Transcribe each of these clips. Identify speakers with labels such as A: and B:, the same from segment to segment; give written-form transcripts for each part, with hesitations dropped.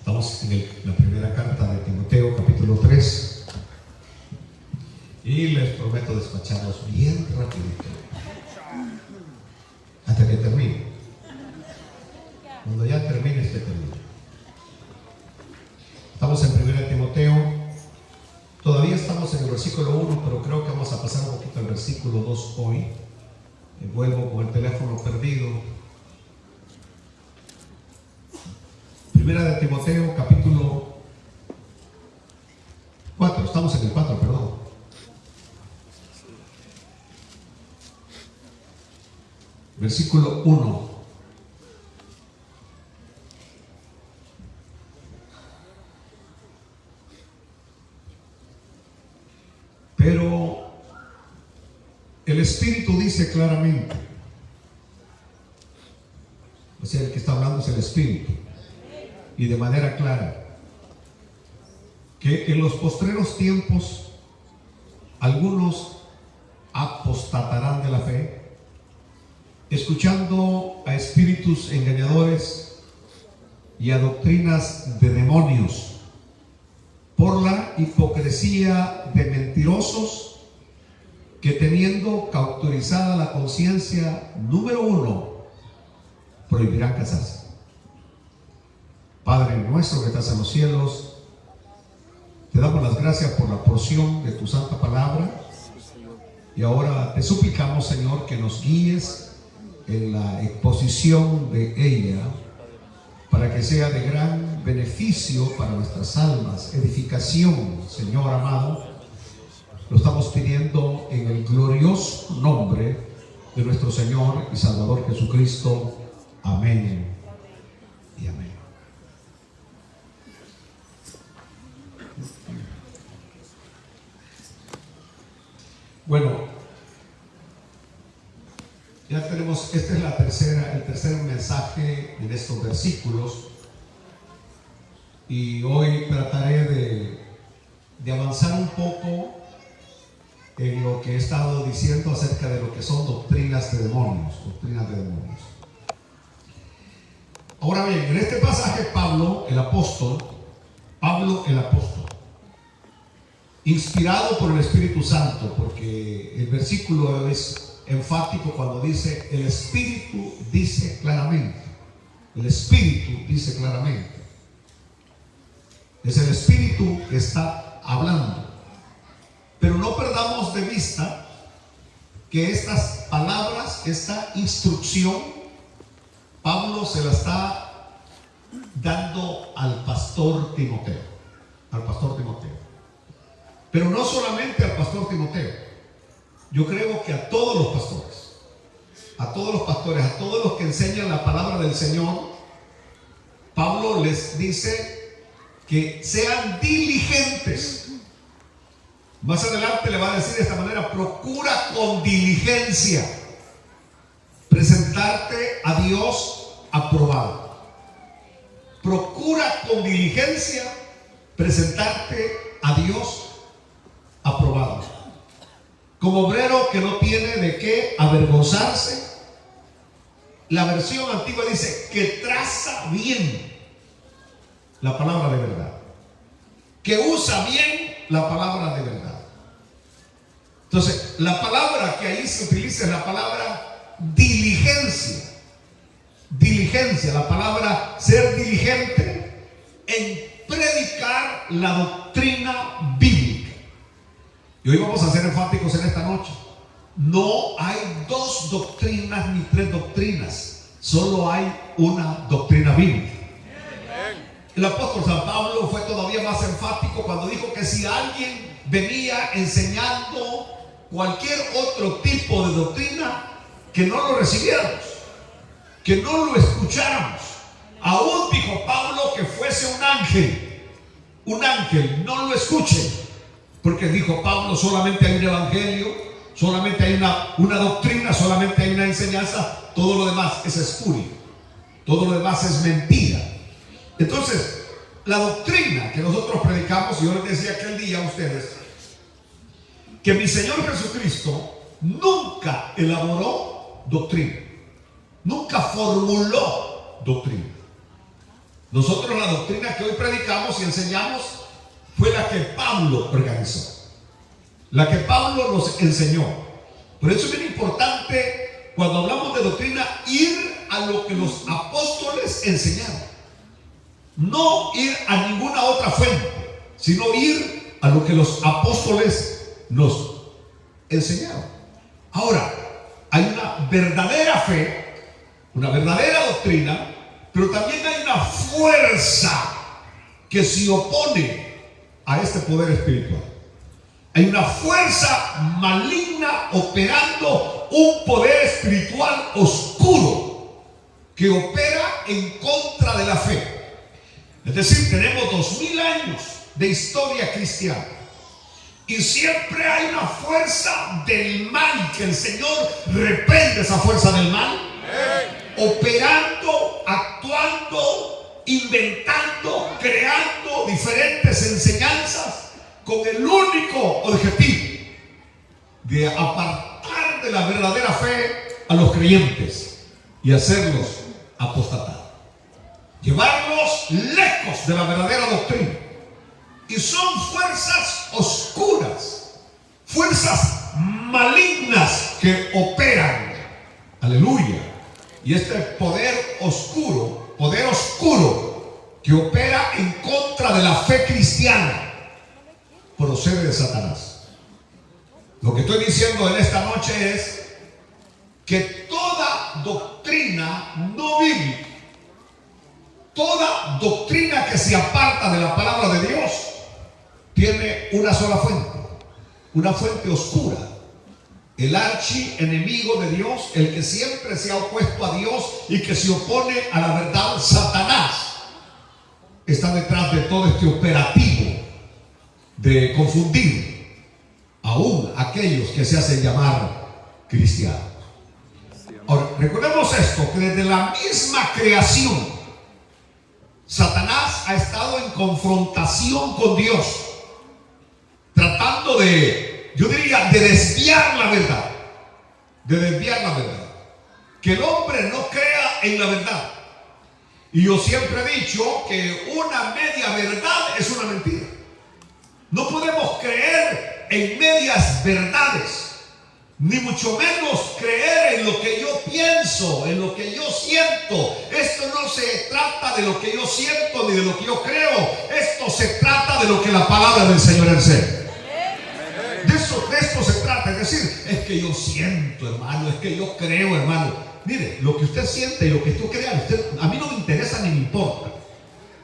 A: Estamos en la primera carta de Timoteo, capítulo 3. Y les prometo despacharlos bien rapidito, hasta que termine. Cuando ya termine, termine. Estamos en 1 Timoteo. Todavía estamos en el versículo 1, pero creo que vamos a pasar un poquito al versículo 2 hoy. Vuelvo con el teléfono perdido. 1 Timoteo, capítulo 4. Estamos en el 4, perdón. Versículo 1. Pero el Espíritu dice claramente, o sea, el que está hablando es el Espíritu, y de manera clara, que en los postreros tiempos algunos apostatarán de la fe, escuchando a espíritus engañadores y a doctrinas de demonios, por la hipocresía de mentirosos, que teniendo cauterizada la conciencia, número 1, prohibirán casarse. Padre nuestro que estás en los cielos, te damos las gracias por la porción de tu santa palabra, y ahora te suplicamos, Señor, que nos guíes en la exposición de ella, para que sea de gran beneficio para nuestras almas, edificación, Señor amado. Lo estamos pidiendo en el glorioso nombre de nuestro Señor y Salvador Jesucristo. Amén y amén. Bueno, ya tenemos, este es el tercer mensaje en estos versículos, y hoy trataré de avanzar un poco en lo que he estado diciendo acerca de lo que son doctrinas de demonios. Ahora bien, en este pasaje Pablo el apóstol, inspirado por el Espíritu Santo, porque el versículo es enfático cuando dice el Espíritu dice claramente. El Espíritu dice claramente. Es el Espíritu que está hablando. Pero no perdamos de vista que estas palabras, esta instrucción, Pablo se la está dando al pastor Timoteo. Pero no solamente al pastor Timoteo. Yo creo que a todos los pastores, a todos los que enseñan la palabra del Señor, Pablo les dice que sean diligentes. Más adelante le va a decir de esta manera: procura con diligencia presentarte a Dios aprobado. Procura con diligencia presentarte a Dios aprobado, como obrero que no tiene de qué avergonzarse. La versión antigua dice que traza bien la palabra de verdad, que usa bien la palabra de verdad. Entonces, la palabra que ahí se utiliza es la palabra diligencia. Diligencia, la palabra ser diligente en predicar la doctrina bíblica. Y hoy vamos a ser enfáticos en esta noche. No hay dos doctrinas ni tres doctrinas, solo hay una doctrina bíblica. El apóstol San Pablo fue todavía más enfático cuando dijo que si alguien venía enseñando cualquier otro tipo de doctrina, que no lo recibiéramos, que no lo escucháramos. Aún dijo Pablo que fuese un ángel, no lo escuchen, porque dijo Pablo, solamente hay un evangelio, solamente hay una doctrina, solamente hay una enseñanza, todo lo demás es espurio, todo lo demás es mentira. Entonces, la doctrina que nosotros predicamos, y yo les decía aquel día a ustedes, que mi Señor Jesucristo nunca elaboró doctrina, nunca formuló doctrina. Nosotros la doctrina que hoy predicamos y enseñamos fue la que Pablo organizó, la que Pablo nos enseñó. Por eso es bien importante, cuando hablamos de doctrina, ir a lo que los apóstoles enseñaron. No ir a ninguna otra fuente, sino ir a lo que los apóstoles nos enseñaron. Ahora, hay una verdadera fe, una verdadera doctrina, pero también hay una fuerza que se opone a este poder espiritual. Hay una fuerza maligna operando, un poder espiritual oscuro que opera en contra de la fe. Es decir, tenemos 2000 años de historia cristiana y siempre hay una fuerza del mal, que el Señor reprende esa fuerza del mal, operando, actuando, inventando, creando diferentes enseñanzas con el único objetivo de apartar de la verdadera fe a los creyentes y hacerlos apostatar, llevarlos lejos de la verdadera doctrina. Y son fuerzas oscuras, fuerzas malignas que operan. Aleluya. Y este poder oscuro que opera en contra de la fe cristiana, procede de Satanás. Lo que estoy diciendo en esta noche es que toda doctrina no bíblica, toda doctrina que se aparta de la palabra de Dios, tiene una sola fuente, una fuente oscura. El archienemigo de Dios, el que siempre se ha opuesto a Dios y que se opone a la verdad, Satanás, está detrás de todo este operativo de confundir aún aquellos que se hacen llamar cristianos. Ahora, recordemos esto, que desde la misma creación, Satanás ha estado en confrontación con Dios, tratando de, yo diría, de desviar la verdad, que el hombre no crea en la verdad. Y yo siempre he dicho que una media verdad es una mentira. No podemos creer en medias verdades, ni mucho menos creer en lo que yo pienso, en lo que yo siento. Esto no se trata de lo que yo siento ni de lo que yo creo. Esto se trata de lo que la palabra del Señor enseña. De esto se trata. Es decir, es que yo siento, hermano, es que yo creo, hermano. Mire, lo que usted siente y lo que tú creas, a mí no me interesa ni me importa,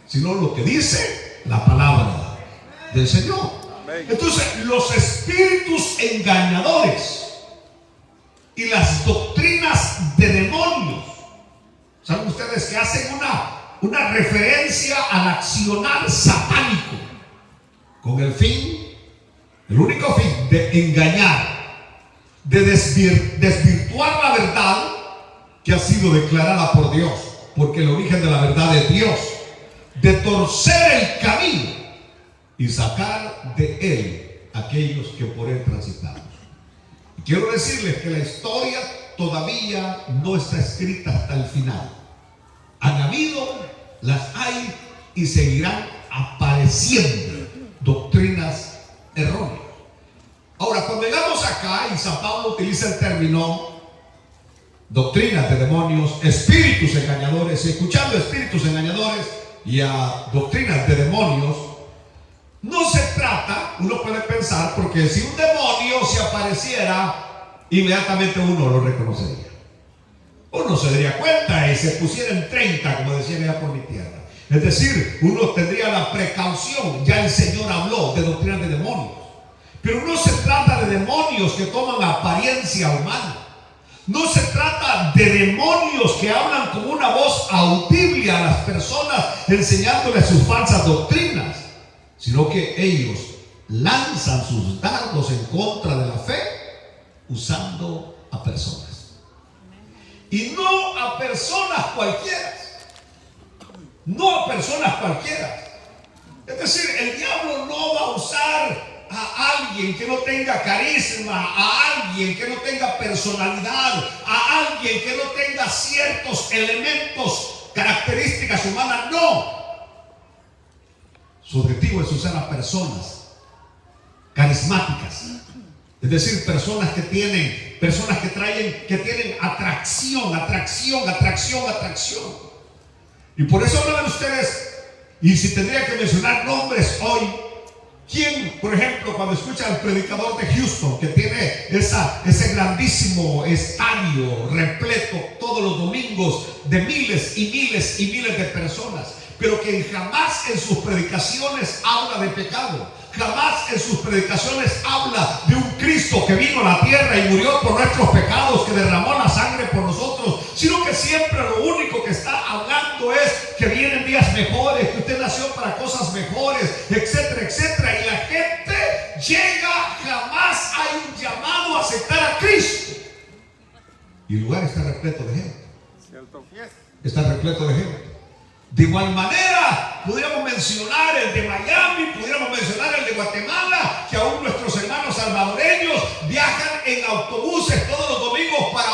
A: sino lo que dice la palabra del Señor. Entonces, los espíritus engañadores y las doctrinas de demonios, ¿saben ustedes que hacen una referencia al accionar satánico con el fin, el único fin de engañar, de desvirtuar la verdad que ha sido declarada por Dios, porque el origen de la verdad es Dios, de torcer el camino y sacar de él aquellos que por él transitamos. Y quiero decirles que la historia todavía no está escrita hasta el final. Han habido, las hay y seguirán apareciendo doctrinas erróneas. Ahora, cuando llegamos acá y San Pablo utiliza el término doctrinas de demonios, espíritus engañadores, y escuchando espíritus engañadores y a doctrinas de demonios, no se trata, uno puede pensar, porque si un demonio se apareciera, inmediatamente uno lo reconocería. Uno se daría cuenta y se pusiera en 30, como decían allá por mi tierra. Es decir, uno tendría la precaución. Ya el Señor habló de doctrinas de demonios. Pero no se trata de demonios que toman apariencia humana. No se trata de demonios que hablan con una voz audible a las personas enseñándoles sus falsas doctrinas, sino que ellos lanzan sus dardos en contra de la fe usando a personas. Y no a personas cualquiera. No a personas cualquiera. Es decir, el diablo no va a usar a alguien que no tenga carisma, a alguien que no tenga personalidad, a alguien que no tenga ciertos elementos características humanas, no. Su objetivo es usar a personas carismáticas, es decir, personas que tienen atracción. Y por eso hablan de ustedes, y si tendría que mencionar nombres hoy, ¿quién, por ejemplo, cuando escucha al predicador de Houston, que tiene ese grandísimo estadio repleto todos los domingos de miles y miles y miles de personas, pero que jamás en sus predicaciones habla de pecado, jamás en sus predicaciones habla de un Cristo que vino a la tierra y murió por nuestros pecados, que derramó la sangre por nosotros, sino que siempre lo único que está hablando es que vienen días mejores, que usted nació para cosas mejores, etcétera, etcétera? Y la gente llega, jamás hay un llamado a aceptar a Cristo. Y el lugar está repleto de gente. Está repleto de gente. De igual manera, pudiéramos mencionar el de Miami, pudiéramos mencionar el de Guatemala, que aún nuestros hermanos salvadoreños viajan en autobuses todos los domingos para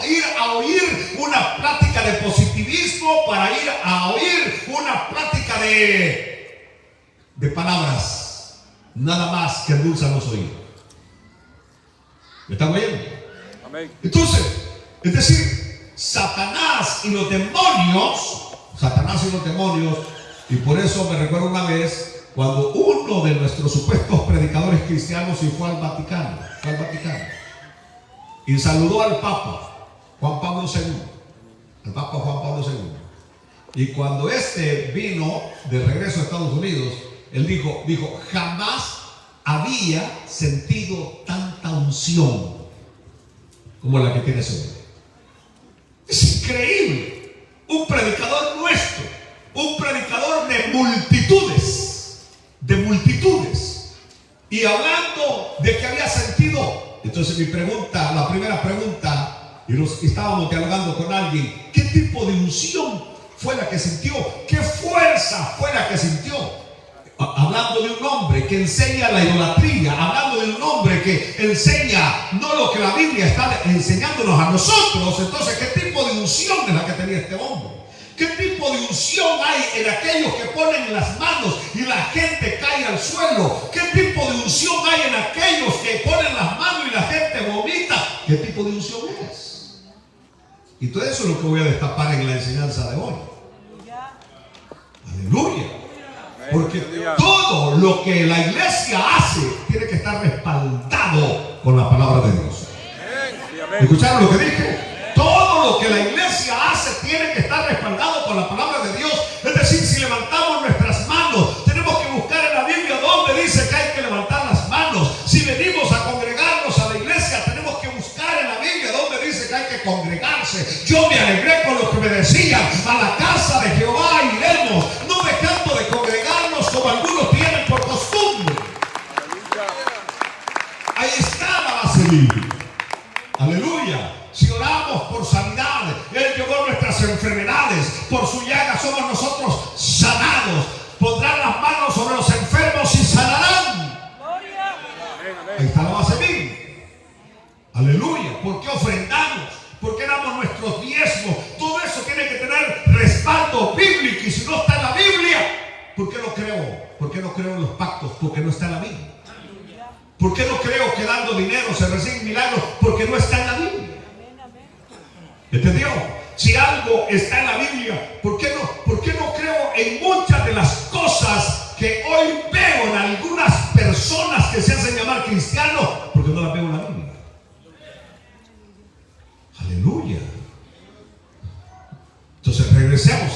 A: ir a oír una plática de positivismo, para ir a oír una plática de palabras, nada más que endulzan los oídos. ¿Me están oyendo? Amén. Entonces, es decir, Satanás y los demonios, y por eso me recuerdo una vez cuando uno de nuestros supuestos predicadores cristianos se fue al Vaticano y saludó al Papa Juan Pablo II, y cuando este vino de regreso a Estados Unidos, él dijo, jamás había sentido tanta unción como la que tiene ese hombre. Es increíble. Un predicador nuestro, un predicador de multitudes, y hablando de que había sentido. Entonces la primera pregunta, y estábamos dialogando con alguien, ¿qué tipo de unción fue la que sintió? ¿Qué fuerza fue la que sintió? Hablando de un hombre que enseña la idolatría, hablando de un hombre que enseña no lo que la Biblia está enseñándonos a nosotros. Entonces, ¿qué tipo de unción es la que tenía este hombre? ¿Qué tipo de unción hay en aquellos que ponen las manos y la gente cae al suelo? ¿Qué tipo de unción hay en aquellos que ponen las manos y la gente vomita? ¿Qué tipo de unción es? Y todo eso es lo que voy a destapar en la enseñanza de hoy. Aleluya. Porque todo lo que la iglesia hace tiene que estar respaldado con la palabra de Dios. ¿Escucharon lo que dije? Todo lo que la iglesia hace tiene que estar respaldado con la palabra de Dios. Es decir, si levantamos nuestras manos, tenemos que buscar en la Biblia dónde dice que hay que levantar las manos. Si venimos a congregarnos a la iglesia, tenemos que buscar en la Biblia dónde dice que hay que congregarse. Yo me alegré con lo que me decían: a la casa de Jehová iremos, no dejando de congregarnos como algunos tienen por costumbre. Ahí está la base bíblica. Aleluya. Si oramos por sanidad, Él llevó nuestras enfermedades, por su llaga somos nosotros sanados. Pondrán las manos sobre los enfermos y sanarán. Ahí está la base bíblica. Aleluya. ¿Por qué ofrendamos? ¿Por qué damos nuestros diezmos? Todo eso tiene que tener respaldo bíblico. Y si no está en la Biblia, ¿por qué no creo? ¿Por qué no creo en los pactos? Porque no está en la Biblia. ¿Por qué no creo que dando dinero se reciben milagros? Porque no está en la Biblia. ¿Entendió? Si algo está en la Biblia, ¿por qué no creo en muchas de las cosas que hoy veo en algunas personas que se hacen llamar cristianos? Porque no las veo en la Biblia. Aleluya. Entonces regresemos.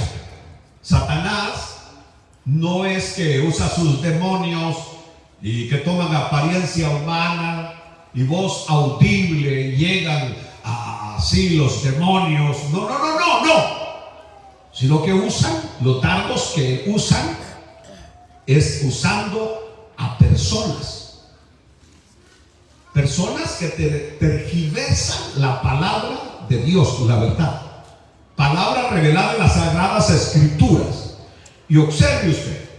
A: Satanás no es que usa sus demonios y que toman apariencia humana y voz audible, llegan así los demonios. No. Sino que usan, los dardos que usan es usando a personas. Personas que tergiversan la palabra de Dios, la verdad. Palabra revelada en las Sagradas Escrituras. Y observe usted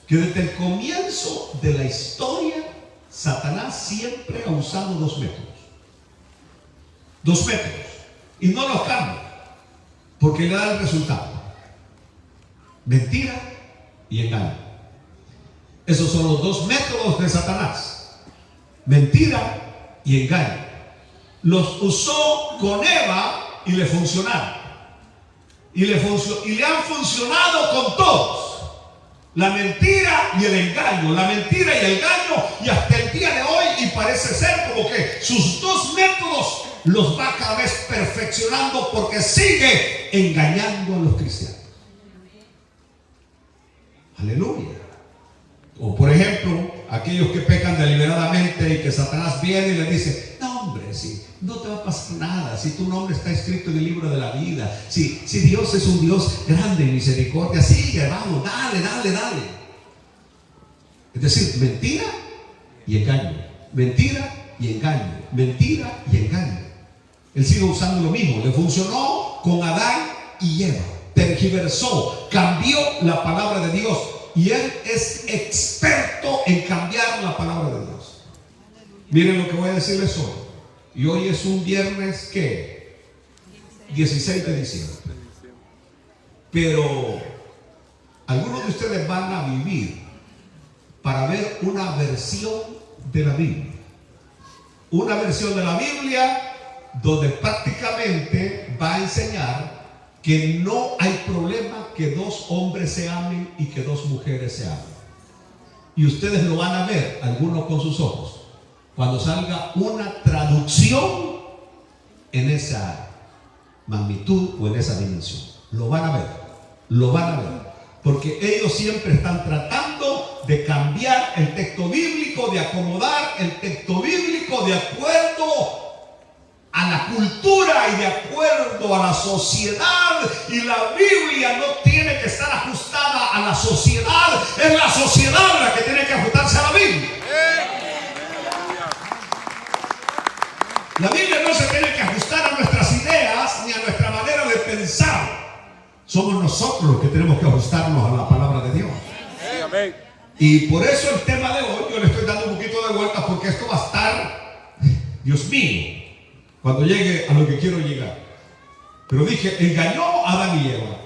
A: que desde el comienzo de la historia, Satanás siempre ha usado dos métodos. Y no los cambia, porque le da el resultado. Mentira y engaño. Esos son los dos métodos de Satanás. Mentira y engaño. Los usó con Eva y le funcionaron. Y le han funcionado con todos. La mentira y el engaño. La mentira y el engaño. Y hasta el día de hoy, y parece ser como que sus dos métodos los va cada vez perfeccionando, porque sigue engañando a los cristianos. Aleluya. O por ejemplo, aquellos que pecan deliberadamente y que Satanás viene y le dice: no, hombre, si no te va a pasar nada, si tu nombre está escrito en el libro de la vida, si Dios es un Dios grande en misericordia, sigue, vamos, dale. Es decir, mentira y engaño, mentira y engaño, mentira y engaño. Él sigue usando lo mismo. Le funcionó con Adán y Eva. Tergiversó, cambió la palabra de Dios. Y él es experto en cambiar la palabra de Dios. Miren lo que voy a decirles hoy. Y hoy es un viernes, ¿qué? 16 de diciembre. Pero algunos de ustedes van a vivir para ver una versión de la Biblia. Una versión de la Biblia donde prácticamente va a enseñar que no hay problema que dos hombres se amen y que dos mujeres se amen. Y ustedes lo van a ver, algunos con sus ojos, cuando salga una traducción en esa magnitud o en esa dimensión. Lo van a ver, porque ellos siempre están tratando de cambiar el texto bíblico, de acomodar el texto bíblico de acuerdo a la cultura y de acuerdo a la sociedad. Y la Biblia no tiene que estar ajustada a la sociedad, es la sociedad la que tiene que ajustarse a la Biblia. La Biblia no se tiene que ajustar a nuestras ideas ni a nuestra manera de pensar. Somos nosotros los que tenemos que ajustarnos a la palabra de Dios. Y por eso el tema de hoy, yo le estoy dando un poquito de vuelta, porque esto va a estar, Dios mío, cuando llegue a lo que quiero llegar. Pero dije, engañó a Adán y Eva.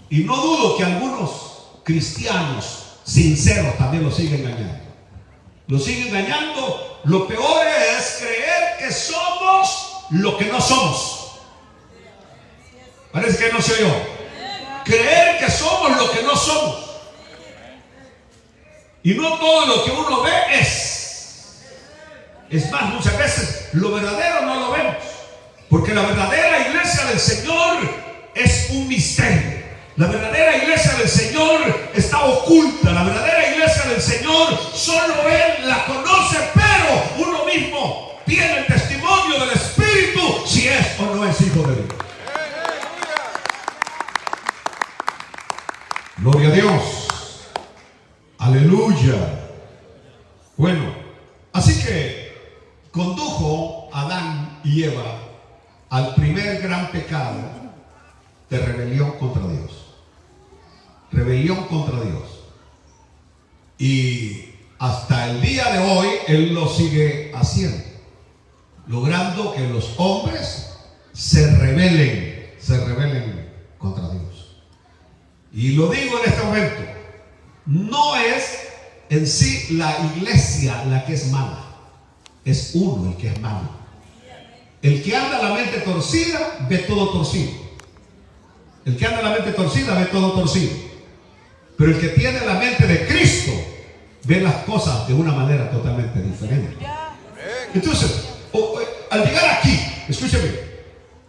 A: Y no dudo que algunos cristianos sinceros también lo siguen engañando. Lo siguen engañando. Lo peor es creer que somos lo que no somos. Parece que no se oyó. Creer que somos lo que no somos. Y no todo lo que uno ve es. Es más, muchas veces lo verdadero no lo vemos. Porque la verdadera iglesia del Señor es un misterio. La verdadera iglesia del Señor está oculta. La verdadera iglesia del Señor solo Él la conoce, pero uno mismo tiene el testimonio del Espíritu si es o no es hijo de Dios. Gloria a Dios. Aleluya. Bueno, así que condujo a Adán y Eva al primer gran pecado de rebelión contra Dios. Rebelión contra Dios. Y hasta el día de hoy Él lo sigue haciendo, logrando que los hombres se rebelen contra Dios. Y lo digo en este momento, no es en sí la iglesia la que es mala, es uno el que es malo. El que anda la mente torcida ve todo torcido. El que anda la mente torcida ve todo torcido. Pero el que tiene la mente de Cristo ve las cosas de una manera totalmente diferente. Entonces, al llegar aquí, escúcheme,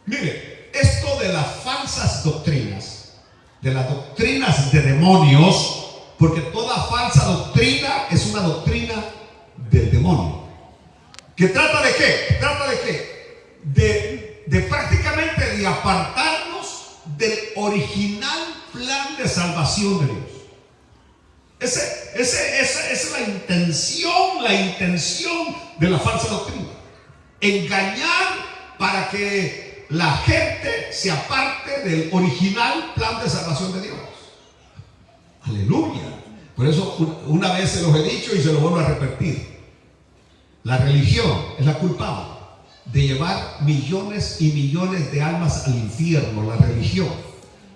A: mire, esto de las falsas doctrinas, de las doctrinas de demonios, porque toda falsa doctrina es una doctrina del demonio. ¿Que trata de qué? Trata de qué? De prácticamente de apartarnos del original plan de salvación de Dios. Esa es la intención de la falsa doctrina. Engañar para que la gente se aparte del original plan de salvación de Dios. Aleluya. Por eso una vez se los he dicho y se lo vuelvo a repetir. La religión es la culpable de llevar millones y millones de almas al infierno. La religión.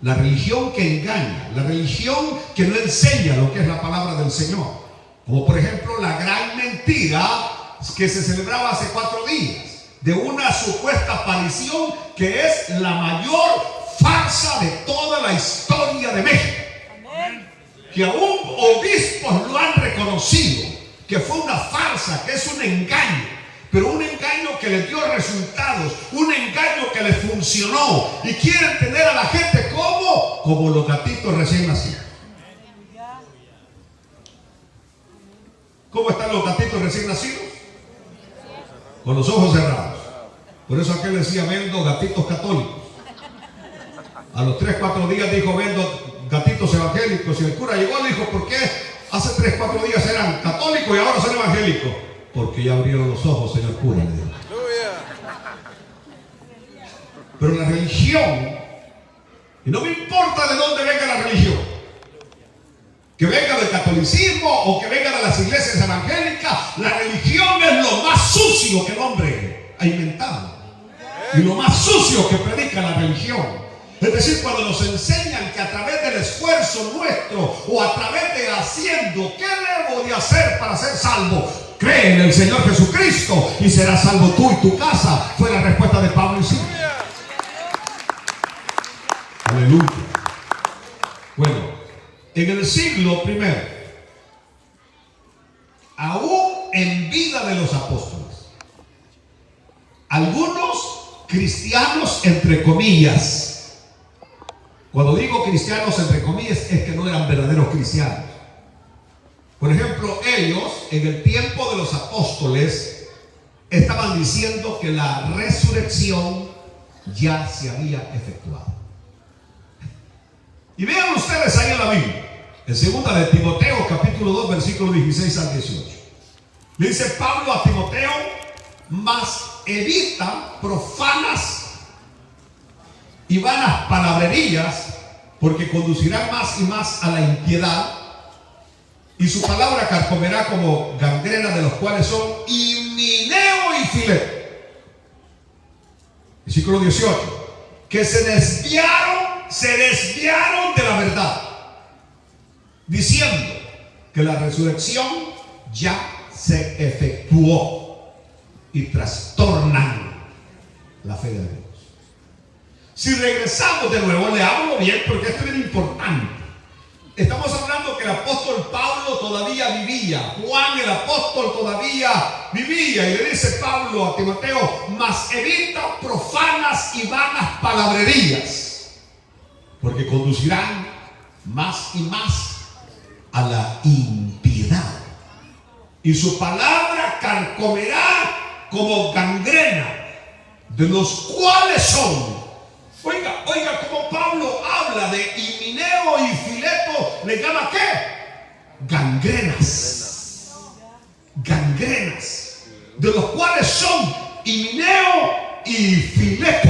A: La religión que engaña, la religión que no enseña lo que es la palabra del Señor. Como por ejemplo la gran mentira que se celebraba hace 4 días, de una supuesta aparición que es la mayor farsa de toda la historia de México. Que aún obispos lo han reconocido, que fue una farsa, que es un engaño, pero un engaño que les dio resultados, un engaño que les funcionó, y quieren tener a la gente como los gatitos recién nacidos. ¿Cómo están los gatitos recién nacidos? Con los ojos cerrados. Por eso aquel decía: vendo gatitos católicos. A los 3-4 días dijo: vendo gatitos evangélicos. Y el cura llegó y dijo: ¿por qué hace 3-4 días eran católicos y ahora son evangélicos? Porque ya abrieron los ojos, señor cura, le dijo. Pero la religión, y no me importa de dónde venga la religión, que venga del catolicismo o que venga de las iglesias evangélicas, la religión es lo más sucio que el hombre ha inventado y lo más sucio que predica la religión. Es decir, cuando nos enseñan que a través del esfuerzo nuestro o a través de haciendo, ¿qué debo de hacer para ser salvo? Cree en el Señor Jesucristo y serás salvo tú y tu casa. Fue la respuesta de Pablo y Silas. Aleluya. Bueno, en el siglo I, aún en vida de los apóstoles, algunos cristianos, entre comillas, cuando digo cristianos entre comillas, es que no eran verdaderos cristianos. Por ejemplo, ellos en el tiempo de los apóstoles estaban diciendo que la resurrección ya se había efectuado. Y vean ustedes ahí en la Biblia, en 2 de Timoteo capítulo 2 versículo 16 al 18. Le dice Pablo a Timoteo: mas evita profanas y vanas palabrerías, porque conducirán más y más a la impiedad, y su palabra carcomerá como gangrena, de los cuales son Himeneo y Fileto. Versículo 18: que se desviaron de la verdad, diciendo que la resurrección ya se efectuó, y trastornan la fe de Dios. Si regresamos de nuevo, le hablo bien porque esto es importante. Estamos hablando que el apóstol Pablo todavía vivía, Juan el apóstol todavía vivía, y le dice Pablo a Timoteo: mas evita profanas y vanas palabrerías, porque conducirán más y más a la impiedad, y su palabra carcomerá como gangrena, de los cuales son, oiga como Pablo habla de Himeneo y Fileto, le llama ¿qué? Gangrenas. Gangrenas, de los cuales son Himeneo y Fileto.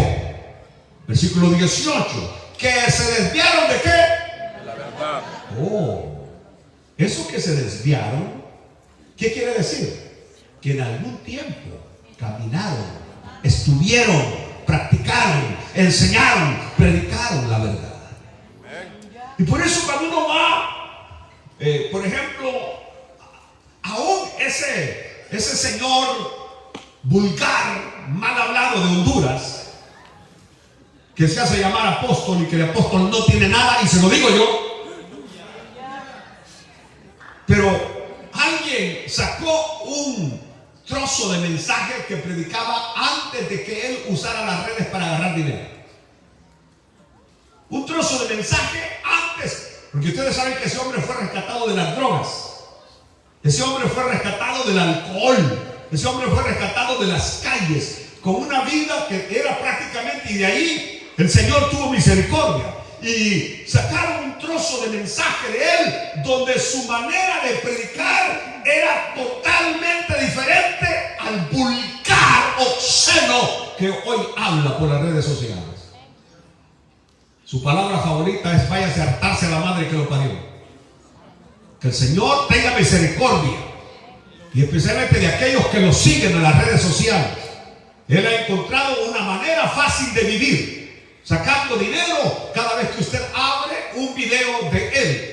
A: Versículo 18: que se desviaron de qué? De la verdad. Oh, eso que se desviaron, ¿qué quiere decir? Que en algún tiempo caminaron, estuvieron, practicaron, enseñaron, predicaron la verdad. Y por eso cuando uno va, por ejemplo, aún ese señor vulgar, mal hablado de Honduras, que se hace llamar apóstol y que el apóstol no tiene nada, y se lo digo yo, pero alguien sacó un trozo de mensaje que predicaba antes de que él usara las redes para agarrar dinero. Un trozo de mensaje antes, porque ustedes saben que ese hombre fue rescatado de las drogas, ese hombre fue rescatado del alcohol, ese hombre fue rescatado de las calles, con una vida que era prácticamente, y de ahí el Señor tuvo misericordia y sacaron un trozo de mensaje de él donde su manera de predicar era totalmente diferente al vulgar obsceno que hoy habla por las redes sociales. Su palabra favorita es: váyase a hartarse a la madre que lo parió. Que el Señor tenga misericordia, y especialmente de aquellos que lo siguen en las redes sociales. Él ha encontrado una manera fácil de vivir, sacando dinero cada vez que usted abre un video de él.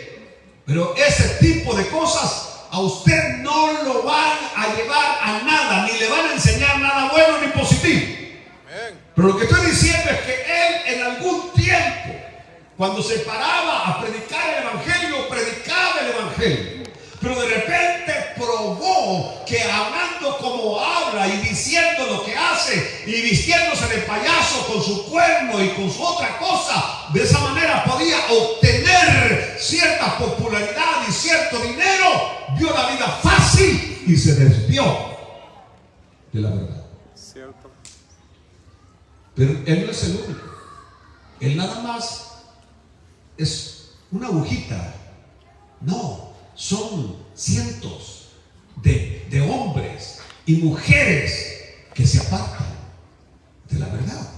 A: Pero ese tipo de cosas a usted no lo van a llevar a nada, ni le van a enseñar nada bueno ni positivo. Pero lo que estoy diciendo es que él en algún tiempo, cuando se paraba a predicar el evangelio, predicaba el evangelio. Pero de repente probó que hablando como habla y diciendo lo que hace y vistiéndose de payaso con su cuerno y con su otra cosa, de esa manera podía obtener cierta popularidad y cierto dinero. Vio la vida fácil y se desvió de la verdad.
B: Cierto.
A: Pero él no es el único. Él nada más es una agujita. No. Son cientos de hombres y mujeres que se apartan de la verdad.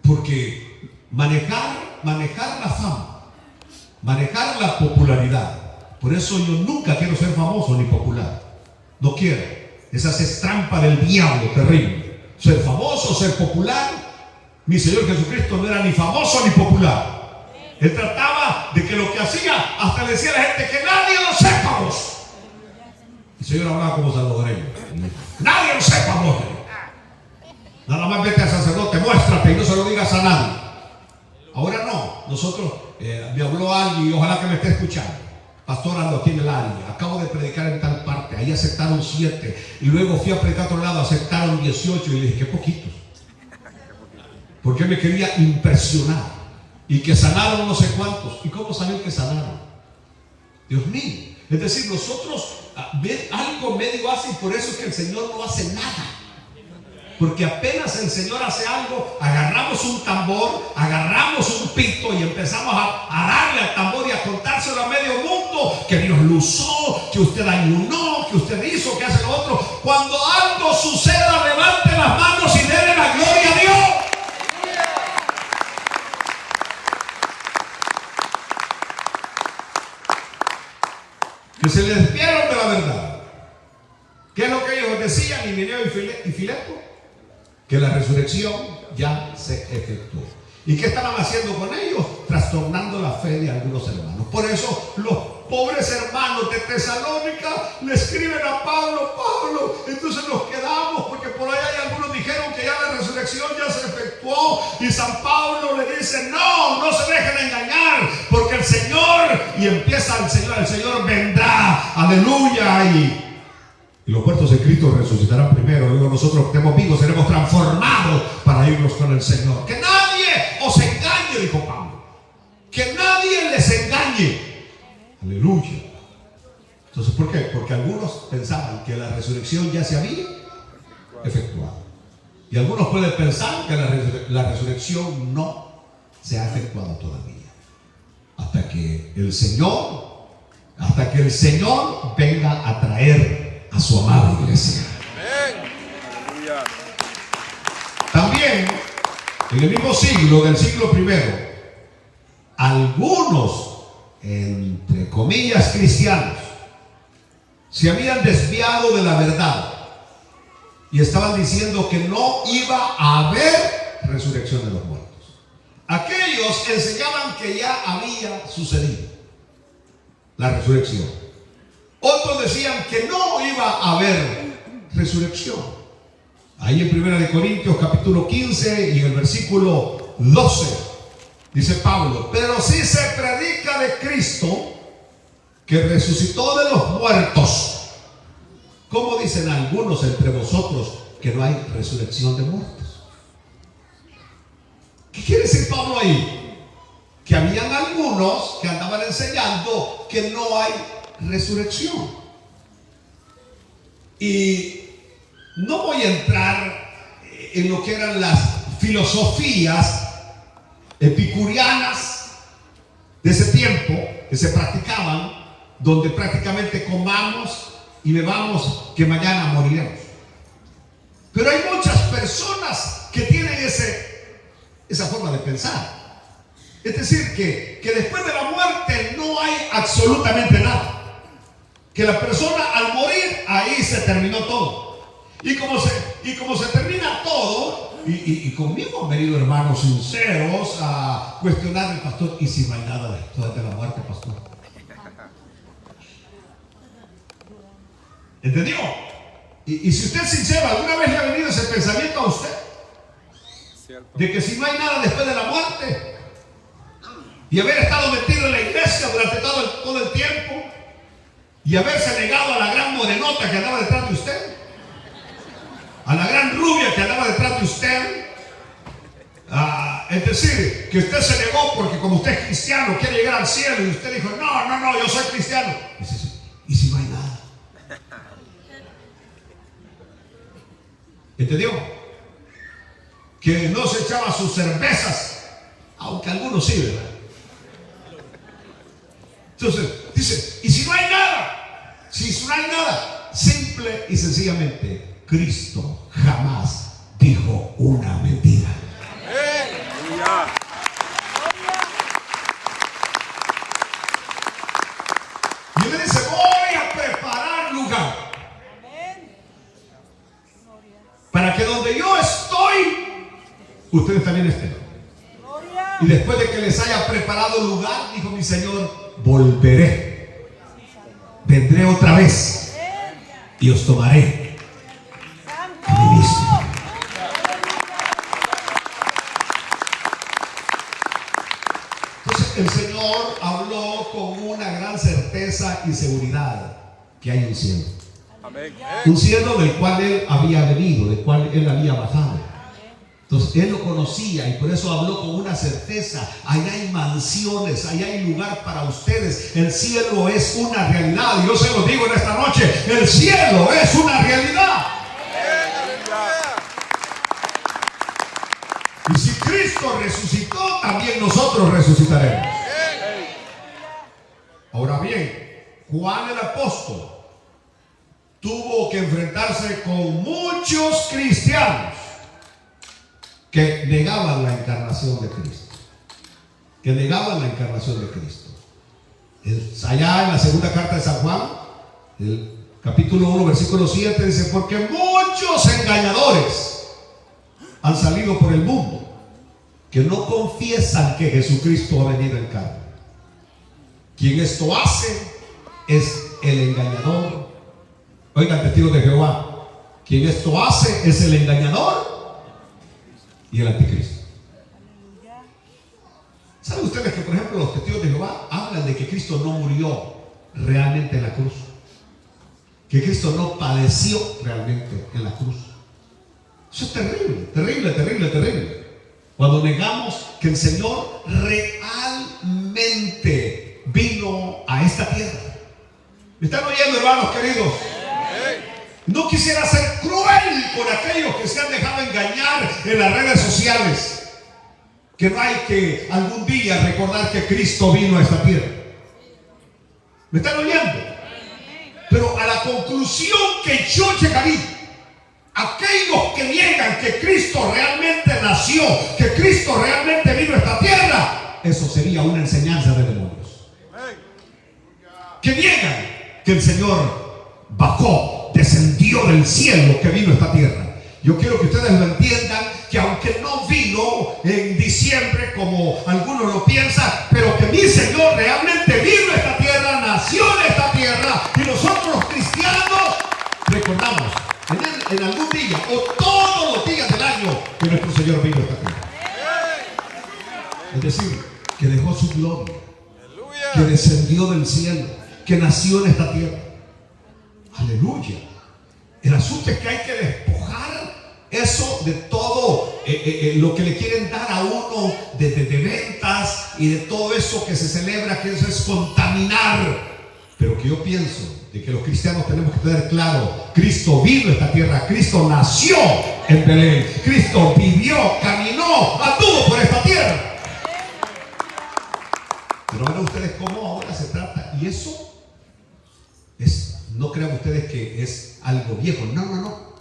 A: Porque manejar la fama, manejar la popularidad. Por eso yo nunca quiero ser famoso ni popular. No quiero. Esa es trampa del diablo terrible. Ser famoso, ser popular. Mi Señor Jesucristo no era ni famoso ni popular. Él trataba de que lo que hacía, hasta le decía a la gente que nadie lo sepa vos. El Señor hablaba como salvadoreño. Nadie lo sepa vos. Nada más vete al sacerdote, muéstrate y no se lo digas a nadie. Ahora no. Nosotros, me habló alguien y ojalá que me esté escuchando. Pastor, ando aquí en el área, acabo de predicar en tal parte, ahí aceptaron 7 y luego fui a predicar a otro lado, aceptaron 18 y le dije, qué poquitos. Porque me quería impresionar. Y que sanaron no sé cuántos. ¿Y cómo saben que sanaron? Dios mío. Es decir, nosotros ven algo medio hace y por eso es que el Señor no hace nada. Porque apenas el Señor hace algo, agarramos un tambor, agarramos un pito y empezamos a darle al tambor y a contárselo a medio mundo que Dios lo usó, que usted ayunó, que usted hizo, que hace lo otro. Cuando algo suceda, levante las manos y denle la gloria a Dios. Que se les desviaron de la verdad. ¿Qué es lo que ellos decían, Himeneo y Fileto? Que la resurrección ya se efectuó. ¿Y qué estaban haciendo con ellos? Trastornando la fe de algunos hermanos. Por eso los pobres hermanos de Tesalónica le escriben a Pablo, entonces nos quedamos, porque por ahí hay algunos dijeron que ya la resurrección ya se efectuó, y San Pablo le dice, no se dejen engañar, porque el Señor, y empieza el Señor vendrá, aleluya, y los muertos en Cristo resucitarán primero, luego nosotros que estemos vivos seremos transformados para irnos con el Señor. Que nadie os engañe, dijo Pablo, que nadie les engañe, aleluya. Entonces, ¿por qué? Porque algunos pensaban que la resurrección ya se había efectuado, y algunos pueden pensar que la resurrección no se ha efectuado todavía, hasta que el Señor venga a traer a su amada iglesia. También en el mismo siglo, del siglo primero, algunos, entre comillas, cristianos se habían desviado de la verdad y estaban diciendo que no iba a haber resurrección de los muertos. Aquellos enseñaban que ya había sucedido la resurrección. Otros decían que no iba a haber resurrección. Ahí en 1 Corintios capítulo 15 y en el versículo 12 dice Pablo, pero si se predica de Cristo que resucitó de los muertos, ¿cómo dicen algunos entre vosotros que no hay resurrección de muertos? ¿Qué quiere decir Pablo ahí? Que habían algunos que andaban enseñando que no hay resurrección. Y no voy a entrar en lo que eran las filosofías epicurianas de ese tiempo que se practicaban, donde prácticamente comamos y bebamos que mañana moriremos. Pero hay muchas personas que tienen esa forma de pensar. Es decir, que después de la muerte no hay absolutamente nada. Que la persona al morir, ahí se terminó todo. Y como se termina todo, y conmigo han venido hermanos sinceros a cuestionar al pastor: ¿y si no hay nada después de la muerte, pastor? ¿Entendió? Y si usted es sincero, ¿alguna vez le ha venido ese pensamiento a usted? De que si no hay nada después de la muerte, y haber estado metido en la iglesia durante todo el tiempo, y haberse negado a la gran morenota que andaba detrás de usted, a la gran rubia que andaba detrás de usted. Es decir, que usted se negó porque como usted es cristiano, quiere llegar al cielo, y usted dijo: no, yo soy cristiano. ¿Y si no hay nada? ¿Entendió? Que no se echaba sus cervezas, aunque algunos sí, ¿verdad? Entonces dice: ¿y si no hay nada? Si no hay nada, simple y sencillamente, Cristo jamás dijo una mentira. Y él dice: voy a preparar lugar para que donde yo estoy, ustedes también estén. Y después de que les haya preparado lugar, dijo mi Señor: volveré, vendré otra vez y os tomaré a mí mismo. Entonces el Señor habló con una gran certeza y seguridad que hay un cielo. Un cielo del cual Él había venido, del cual Él había bajado. Entonces Él lo conocía y por eso habló con una certeza: allá hay mansiones, allá hay lugar para ustedes. El cielo es una realidad. Y yo se lo digo en esta noche: el cielo es una realidad. Y si Cristo resucitó, también nosotros resucitaremos. Ahora bien, Juan el apóstol tuvo que enfrentarse con muchos cristianos que negaban la encarnación de Cristo. Que negaban la encarnación de Cristo. Allá en la segunda carta de San Juan, el capítulo 1, versículo 7, dice: porque muchos engañadores han salido por el mundo, que no confiesan que Jesucristo ha venido en carne. Quien esto hace es el engañador. Oigan, testigos de Jehová, quien esto hace es el engañador y el anticristo. ¿Saben ustedes que, por ejemplo, los testigos de Jehová hablan de que Cristo no murió realmente en la cruz? Que Cristo no padeció realmente en la cruz. Eso es terrible, terrible, terrible, terrible. Cuando negamos que el Señor realmente vino a esta tierra. ¿Me están oyendo, hermanos queridos? No quisiera ser cruel con aquellos que se han dejado engañar en las redes sociales, que no hay que algún día recordar que Cristo vino a esta tierra. ¿Me están oyendo? Pero a la conclusión que yo llegaría: aquellos que niegan que Cristo realmente nació, que Cristo realmente vino a esta tierra, eso sería una enseñanza de demonios. Que niegan que el Señor bajó, descendió del cielo, que vino a esta tierra. Yo quiero que ustedes lo entiendan, que aunque no vino en diciembre como algunos lo piensan, pero que mi Señor realmente vino a esta tierra, nació en esta tierra, y nosotros los cristianos recordamos en algún día o todos los días del año que nuestro Señor vino a esta tierra. Es decir, que dejó su gloria, que descendió del cielo, que nació en esta tierra. Aleluya. El asunto es que hay que despojar eso de todo lo que le quieren dar a uno de ventas y de todo eso que se celebra, que eso es contaminar. Pero que yo pienso de que los cristianos tenemos que tener claro: Cristo vino a esta tierra, Cristo nació en Belén, Cristo vivió, caminó, anduvo por esta tierra. Pero vean ustedes cómo ahora se trata. Y eso es, no crean ustedes que es algo viejo. No, no, no.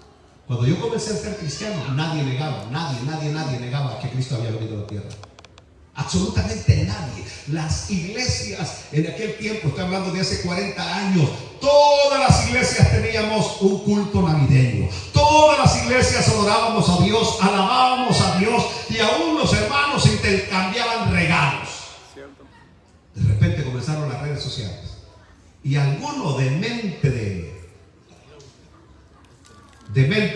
A: Cuando yo comencé a ser cristiano, nadie negaba, nadie negaba que Cristo había venido a la tierra. Absolutamente nadie. Las iglesias en aquel tiempo, estoy hablando de hace 40 años, todas las iglesias teníamos un culto navideño. Todas todas las iglesias adorábamos a Dios, alabábamos a Dios, y aún los hermanos intercambiaban regalos. De repente comenzaron las redes sociales, y alguno de mente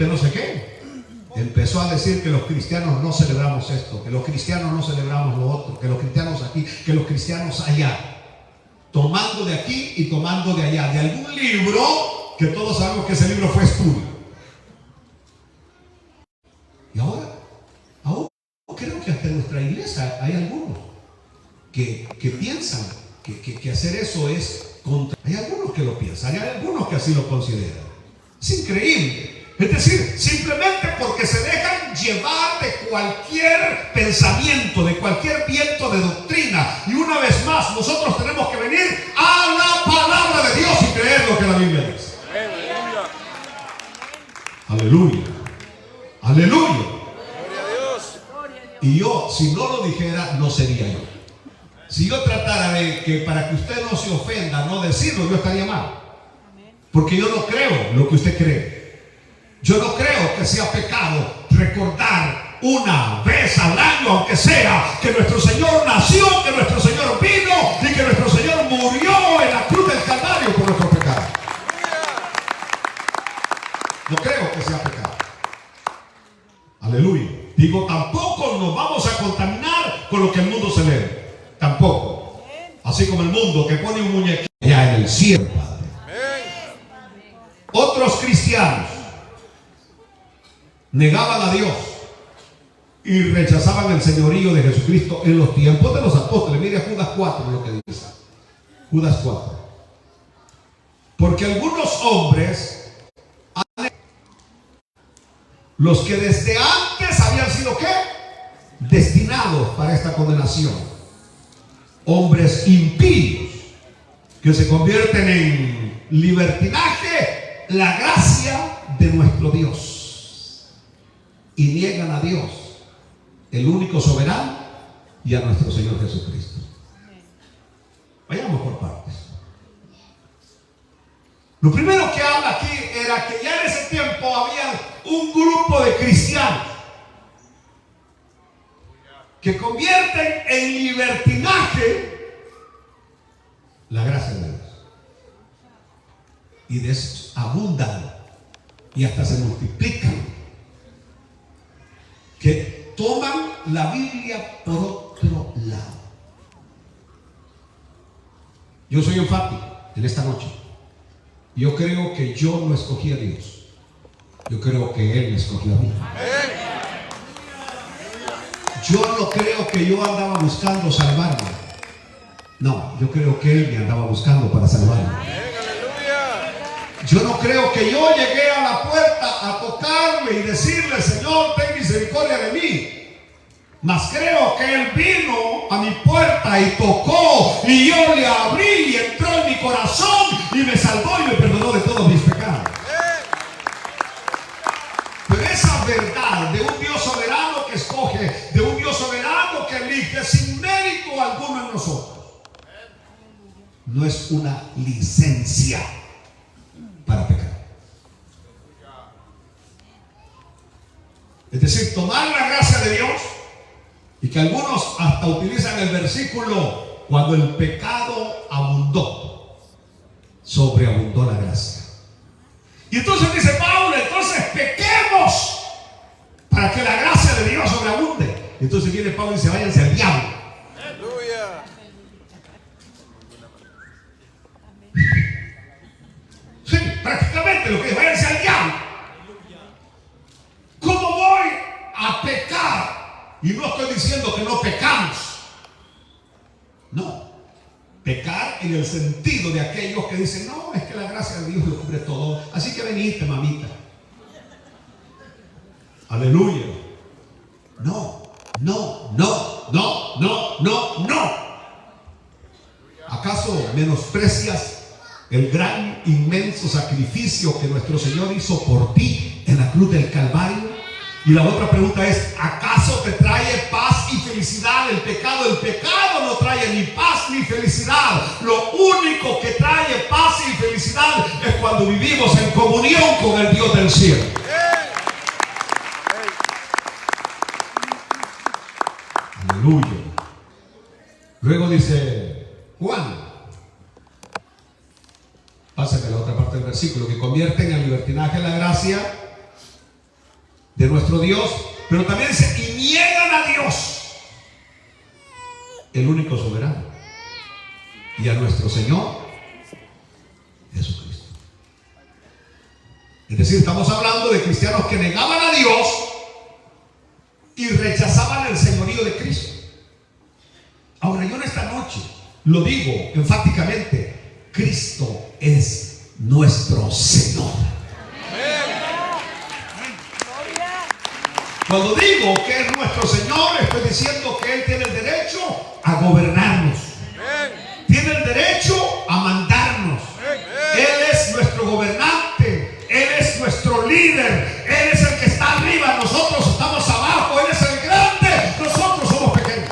A: no sé qué, empezó a decir que los cristianos no celebramos esto, que los cristianos no celebramos lo otro, que los cristianos aquí, que los cristianos allá, tomando de aquí y tomando de allá, de algún libro que todos sabemos que ese libro fue estudio. Y ahora creo que hasta en nuestra iglesia hay algunos que piensan que hacer eso es contra. Hay algunos que lo piensan, hay algunos que así lo consideran. Es increíble. Es decir, simplemente porque se dejan llevar de cualquier pensamiento, de cualquier viento de doctrina. Y una vez más, nosotros tenemos que venir a la palabra de Dios y creer lo que la Biblia dice. Aleluya. Aleluya. Y yo, si no lo dijera, no sería yo. Si yo tratara de que para que usted no se ofenda, no decirlo, yo estaría mal. Porque yo no creo lo que usted cree. Yo no creo que sea pecado recordar una vez al año, aunque sea, que nuestro Señor nació, que nuestro Señor vino y que nuestro Señor murió en la cruz del Calvario por nuestros pecados. No creo que sea pecado. Aleluya. Digo, tampoco nos vamos a contaminar con lo que el mundo celebra. Tampoco. Así como el mundo que pone un muñequito allá en el cielo, Padre. Otros cristianos negaban a Dios y rechazaban el señorío de Jesucristo en los tiempos de los apóstoles. Mire Judas 4 lo que dice. Judas 4. Porque algunos hombres, los que desde antes habían sido ¿qué? Destinados para esta condenación, hombres impíos que se convierten en libertinaje la gracia de nuestro Dios y niegan a Dios, el único soberano, y a nuestro Señor Jesucristo. Vayamos por partes. Lo primero que habla aquí era que ya en ese tiempo había un grupo de cristianos que convierten en libertinaje la gracia de Dios, y de eso abundan y hasta se multiplican, que toman la Biblia por otro lado. Yo soy enfático en esta noche. Yo creo que yo no escogí a Dios. Yo creo que Él me escogió a mí. Yo no creo que yo andaba buscando salvarme. No, yo creo que Él me andaba buscando para salvarme. Yo no creo que yo llegué a la puerta a tocarle y decirle: Señor, ten misericordia de mí. Mas creo que Él vino a mi puerta y tocó, y yo le abrí y entró en mi corazón y me salvó y me perdonó de todos mis pecados. Pero esa verdad de un Dios soberano que escoge, de un Dios soberano que elige sin mérito alguno en nosotros, no es una licencia para pecar. Es decir, tomar la gracia de Dios, y que algunos hasta utilizan el versículo: cuando el pecado abundó, sobreabundó la gracia. Y entonces dice Pablo: entonces pequemos para que la gracia de Dios sobreabunde. Entonces viene Pablo y dice: váyanse al diablo. Aleluya. Sí, prácticamente lo que es: váyanse al diablo. ¿Cómo voy a pecar? Y no estoy diciendo que no pecamos. No. Pecar en el sentido de aquellos que dicen: no, es que la gracia de Dios lo cubre todo, así que venite, mamita. Aleluya. No, no, no, no, no, no, no. ¿Acaso menosprecias el gran, inmenso sacrificio que nuestro Señor hizo por ti en la cruz del Calvario? Y la otra pregunta es: ¿acaso te trae paz y felicidad el pecado? El pecado no trae ni paz ni felicidad. Lo único que trae paz y felicidad es cuando vivimos en comunión con el Dios del cielo. parte del versículo, que convierten al libertinaje la gracia de nuestro Dios, pero también dice, y niegan a Dios, el único soberano, y a nuestro Señor Jesucristo. Es decir, estamos hablando de cristianos que negaban a Dios y rechazaban el señorío de Cristo. Ahora, yo en esta noche lo digo enfáticamente, Cristo es nuestro Señor. Cuando digo que es nuestro Señor, estoy diciendo que Él tiene el derecho a gobernarnos. Tiene el derecho a mandarnos. Él es nuestro gobernante. Él es nuestro líder. Él es el que está arriba. Nosotros estamos abajo. Él es el grande. Nosotros somos pequeños.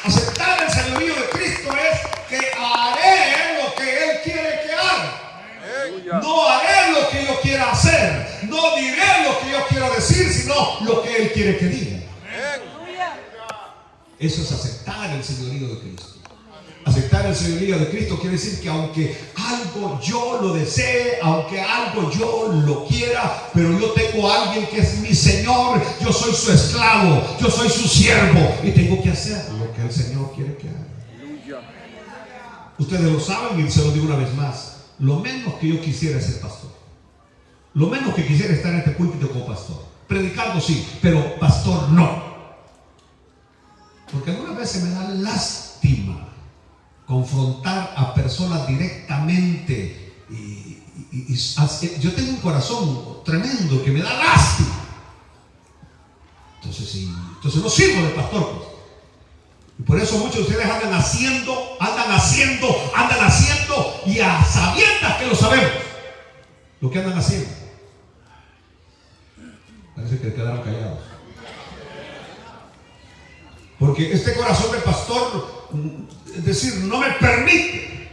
A: Aceptar el señorío de Cristo es que haré lo que Él quiere que haga. No haré lo que yo quiera hacer. No diré lo que yo quiero decir, sino lo que Él quiere que diga. Eso es aceptar el señorío de Cristo. Aceptar el señorío de Cristo quiere decir que aunque algo yo lo desee, aunque algo yo lo quiera, pero yo tengo a alguien que es mi Señor, yo soy su esclavo, yo soy su siervo y tengo que hacer lo que el Señor quiere que haga. Ustedes lo saben y se lo digo una vez más. Lo menos que yo quisiera es ser pastor. Lo menos que quisiera estar en este púlpito como pastor. Predicando sí, pero pastor no. Porque algunas veces me da lástima confrontar a personas directamente. Yo tengo un corazón tremendo que me da lástima. Entonces no sirvo de pastor, pues. Y por eso muchos de ustedes andan haciendo y a sabiendas que lo sabemos lo que andan haciendo. Parece que quedaron callados. Porque este corazón de pastor, es decir, no me permite.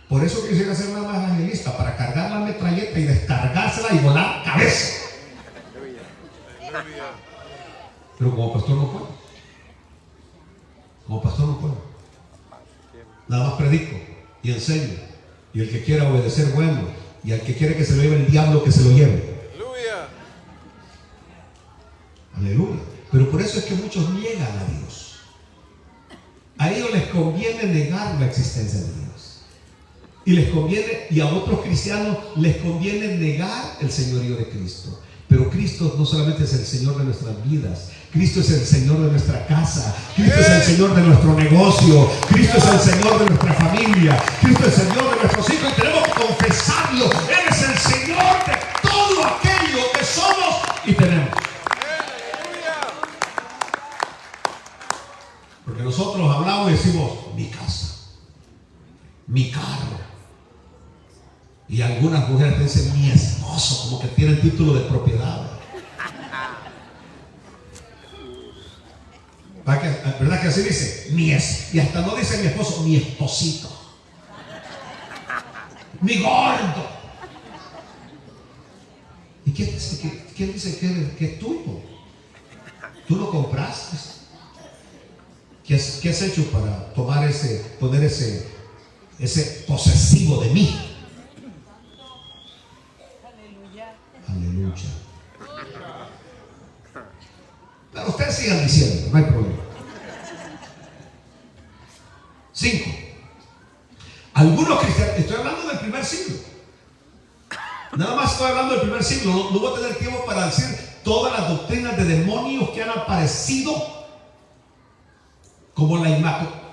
A: Por eso quisiera ser nada más evangelista, para cargar la metralleta y descargársela y volar cabeza. Pero como pastor no puedo. Como pastor no puedo. Nada más predico y enseño. Y el que quiera obedecer, bueno. Y al que quiere que se lo lleve el diablo, que se lo lleve. Aleluya. Aleluya. Pero por eso es que muchos niegan a Dios. A ellos les conviene negar la existencia de Dios. Y les conviene, y a otros cristianos les conviene negar el señorío de Cristo. Pero Cristo no solamente es el Señor de nuestras vidas. Cristo es el Señor de nuestra casa. Cristo es el Señor de nuestro negocio. Cristo es el Señor de nuestra familia. Cristo es el Señor de nuestros hijos. Y tenemos que confesarlo. Él es el Señor de todo aquello que somos y tenemos. Porque nosotros hablamos y decimos, mi casa, mi carro. Y algunas mujeres dicen, mi esposo, como que tienen título de propiedad. ¿Verdad que así dice? Y hasta no dice mi esposo, mi esposito, mi gordo. ¿Y quién dice que es tuyo? ¿Tú lo compraste? ¿Qué has hecho para poner ese posesivo de mí? Aleluya. Pero ustedes sigan diciendo, no hay problema. 5. Algunos cristianos, estoy hablando del primer siglo. Nada más estoy hablando del primer siglo. No voy a tener tiempo para decir todas las doctrinas de demonios que han aparecido, como la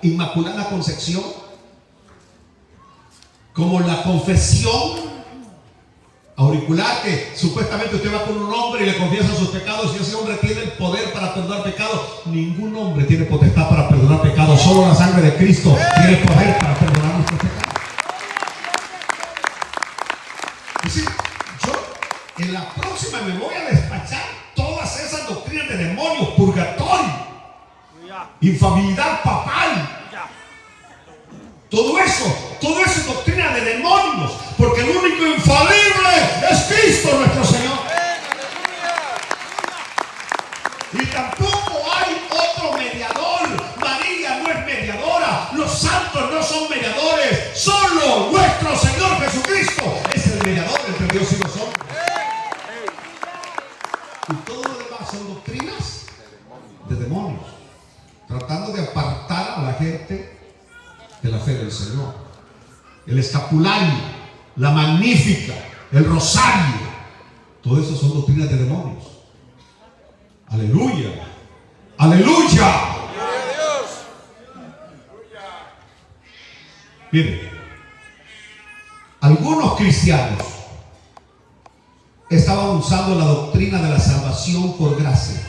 A: Inmaculada Concepción, como la confesión auricular, que supuestamente usted va con un hombre y le confiesa sus pecados, y ese hombre tiene el poder para perdonar pecados. Ningún hombre tiene potestad para perdonar pecados, solo la sangre de Cristo tiene poder para perdonar nuestros pecados. Es decir, yo en la próxima me voy a despachar todas esas doctrinas de demonios, purgatorio, infabilidad papal. Todo eso es doctrina de demonios, porque el único infalible es Cristo nuestro Señor. Y tampoco hay otro mediador. María no es mediadora, los santos no son mediadores, solo nuestro Señor. El escapulario, la magnífica, el rosario, todo eso son doctrinas de demonios. Aleluya, aleluya. Miren, algunos cristianos estaban usando la doctrina de la salvación por gracia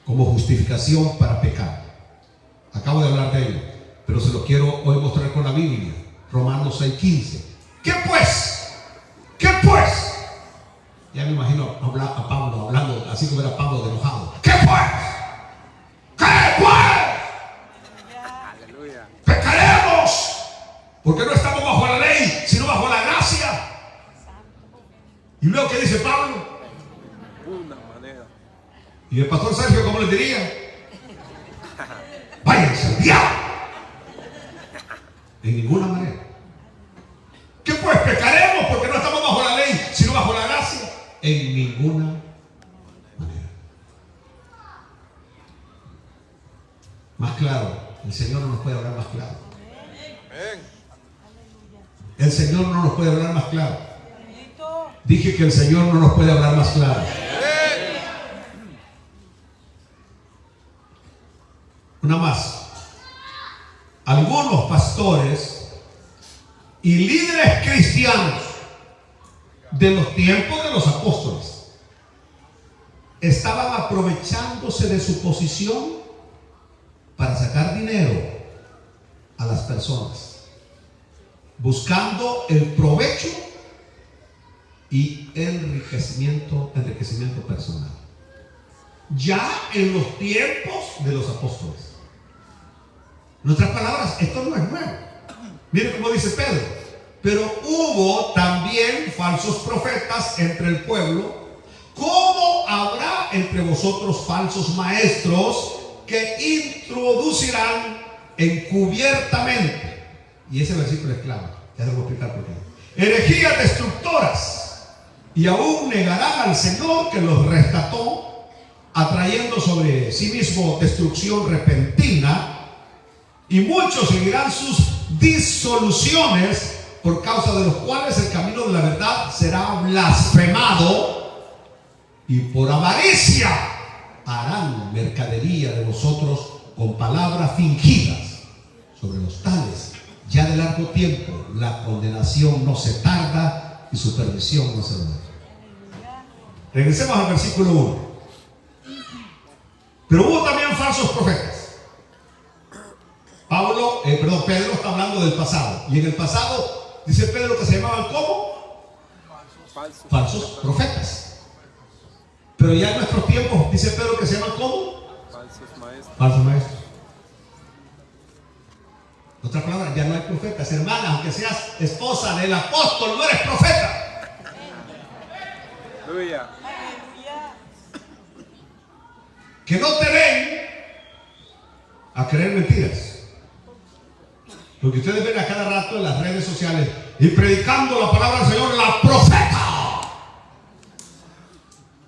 A: como justificación para pecar. Acabo de hablar de ello, pero se lo quiero hoy mostrar con la Biblia. Romanos 6:15. ¿Qué pues? ¿Qué pues? Ya me imagino a Pablo hablando así como era Pablo de enojado. ¿Qué pues? ¿Qué pues?
B: Aleluya.
A: Pecaremos porque no estamos bajo la ley, sino bajo la gracia. Y luego, ¿qué dice Pablo?
B: Una manera.
A: Y el pastor Sergio, ¿cómo le diría? Váyanse al diablo. De ninguna manera. ¿Qué pues? Pecaremos porque no estamos bajo la ley, sino bajo la gracia. En ninguna manera. Más claro, el Señor no nos puede hablar más claro. El Señor no nos puede hablar más claro. Dije que el Señor no nos puede hablar más claro. Una más. Algunos pastores y líderes cristianos de los tiempos de los apóstoles estaban aprovechándose de su posición para sacar dinero a las personas, buscando el provecho y enriquecimiento personal. Ya en los tiempos de los apóstoles. En otras palabras, esto no es nuevo. Miren cómo dice Pedro. Pero hubo también falsos profetas entre el pueblo, como habrá entre vosotros falsos maestros que introducirán encubiertamente. Y ese versículo es clave. Ya les voy a explicar por qué. Herejías destructoras. Y aún negarán al Señor que los rescató, atrayendo sobre sí mismo destrucción repentina. Y muchos seguirán sus disoluciones, por causa de los cuales el camino de la verdad será blasfemado, y por avaricia harán mercadería de vosotros con palabras fingidas. Sobre los tales, ya de largo tiempo, la condenación no se tarda y su perdición no se muere. Regresemos al versículo 1. Pero hubo también falsos profetas. Pedro está hablando del pasado. Y en el pasado, dice Pedro que se llamaban ¿cómo? Falsos profetas. Pero ya en nuestros tiempos, dice Pedro que se llaman ¿cómo?
B: Falsos maestros.
A: Falsos maestros. En otras palabras, ya no hay profetas. Hermana, aunque seas esposa del apóstol, no eres profeta.
B: Aleluya.
A: Que no te den a creer mentiras. Lo que ustedes ven a cada rato en las redes sociales y predicando la palabra del Señor, la profeta.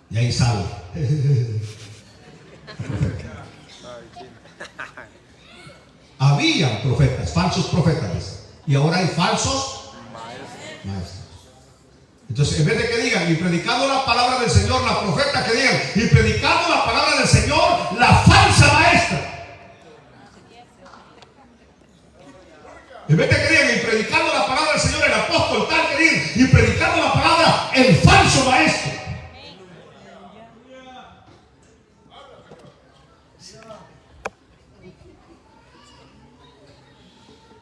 A: Y ahí sale. Habían profetas, falsos profetas. Y ahora hay falsos maestros. Entonces, en vez de que digan y predicando la palabra del Señor, la profeta, que digan y predicando la palabra del Señor, la falsa maestra. En vez de que digan y predicando la palabra del Señor, el apóstol tal, que digan y predicando la palabra, el falso maestro.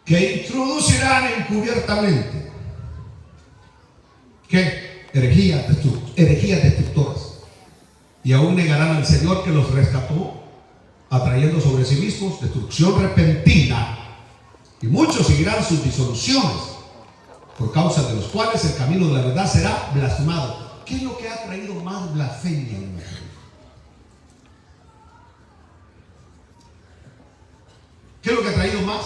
A: Que introducirán encubiertamente. ¿Qué? Herejías destructoras. Y aún negarán al Señor que los rescató, atrayendo sobre sí mismos destrucción repentina. Y muchos seguirán sus disoluciones, por causa de los cuales el camino de la verdad será blasfemado. ¿Qué es lo que ha traído más blasfemia en la vida? ¿Qué es lo que ha traído más?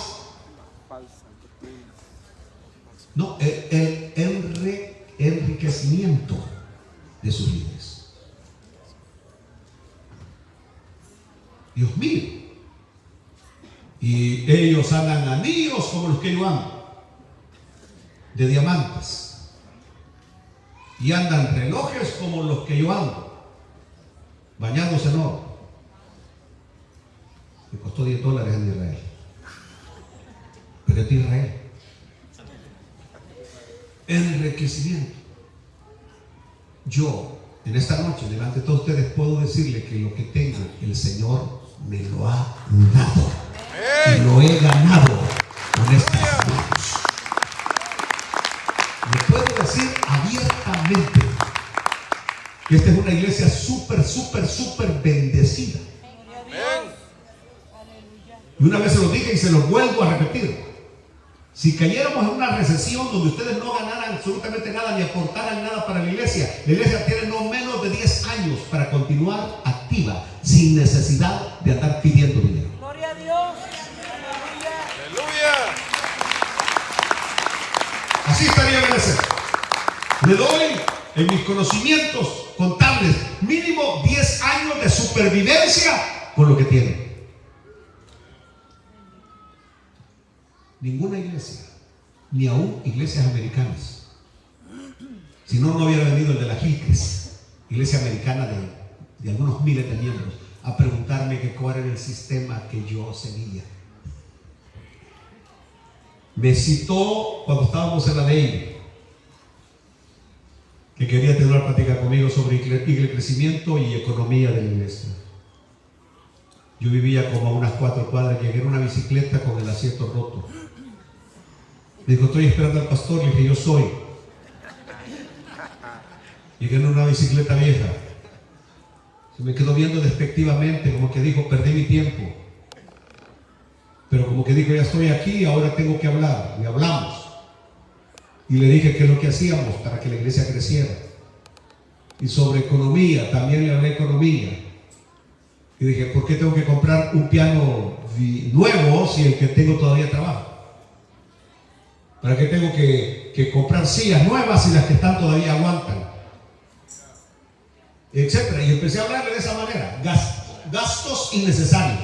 A: No, el enriquecimiento de sus líderes. Dios mío. Y ellos andan anillos como los que yo ando, de diamantes. Y andan relojes como los que yo ando, bañados en oro. Me costó $10 en Israel. Pero es de Israel. Enriquecimiento. Yo, en esta noche, delante de todos ustedes, puedo decirle que lo que tengo, el Señor me lo ha dado. Y lo he ganado con estas manos. Le puedo decir abiertamente que esta es una iglesia súper bendecida. Y una vez se lo dije y se lo vuelvo a repetir. Si cayéramos en una recesión donde ustedes no ganaran absolutamente nada ni aportaran nada para la iglesia tiene no menos de 10 años para continuar activa sin necesidad de andar pidiendo dinero.
C: Gloria a Dios.
B: Aleluya.
A: Así estaría en ese. Le doy en mis conocimientos contables mínimo 10 años de supervivencia con lo que tiene. Ninguna iglesia, ni aún iglesias americanas, si no, no hubiera venido el de la Gilcres, iglesia americana de algunos miles de miembros, a preguntarme que cuál era el sistema que yo seguía. Me citó cuando estábamos en la ley, que quería tener una plática conmigo sobre crecimiento y economía de la iglesia. Yo vivía como a unas 4 cuadras, llegué en una bicicleta con el asiento roto. Me dijo, estoy esperando al pastor. Le dije, yo soy. Llegué en una bicicleta vieja. Se me quedó viendo despectivamente, como que dijo, perdí mi tiempo. Pero como que dijo, ya estoy aquí, ahora tengo que hablar. Y hablamos. Y le dije qué es lo que hacíamos para que la iglesia creciera. Y sobre economía, también le hablé economía. Y dije, ¿por qué tengo que comprar un piano nuevo si el que tengo todavía trabaja? ¿Para qué tengo que comprar sillas nuevas si las que están todavía aguantan? Etcétera. Y empecé a hablarle de esa manera. Gastos innecesarios.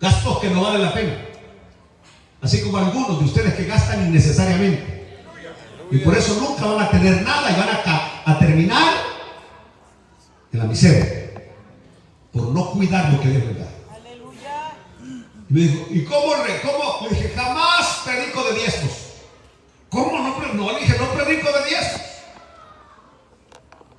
A: Gastos que no valen la pena. Así como algunos de ustedes que gastan innecesariamente. Y por eso nunca van a tener nada y van a terminar en la miseria. Por no cuidar lo que Dios les da. Me dijo, ¿y cómo? Le dije, jamás predico de diezmos. ¿Cómo no? Le dije, no predico de diezmos.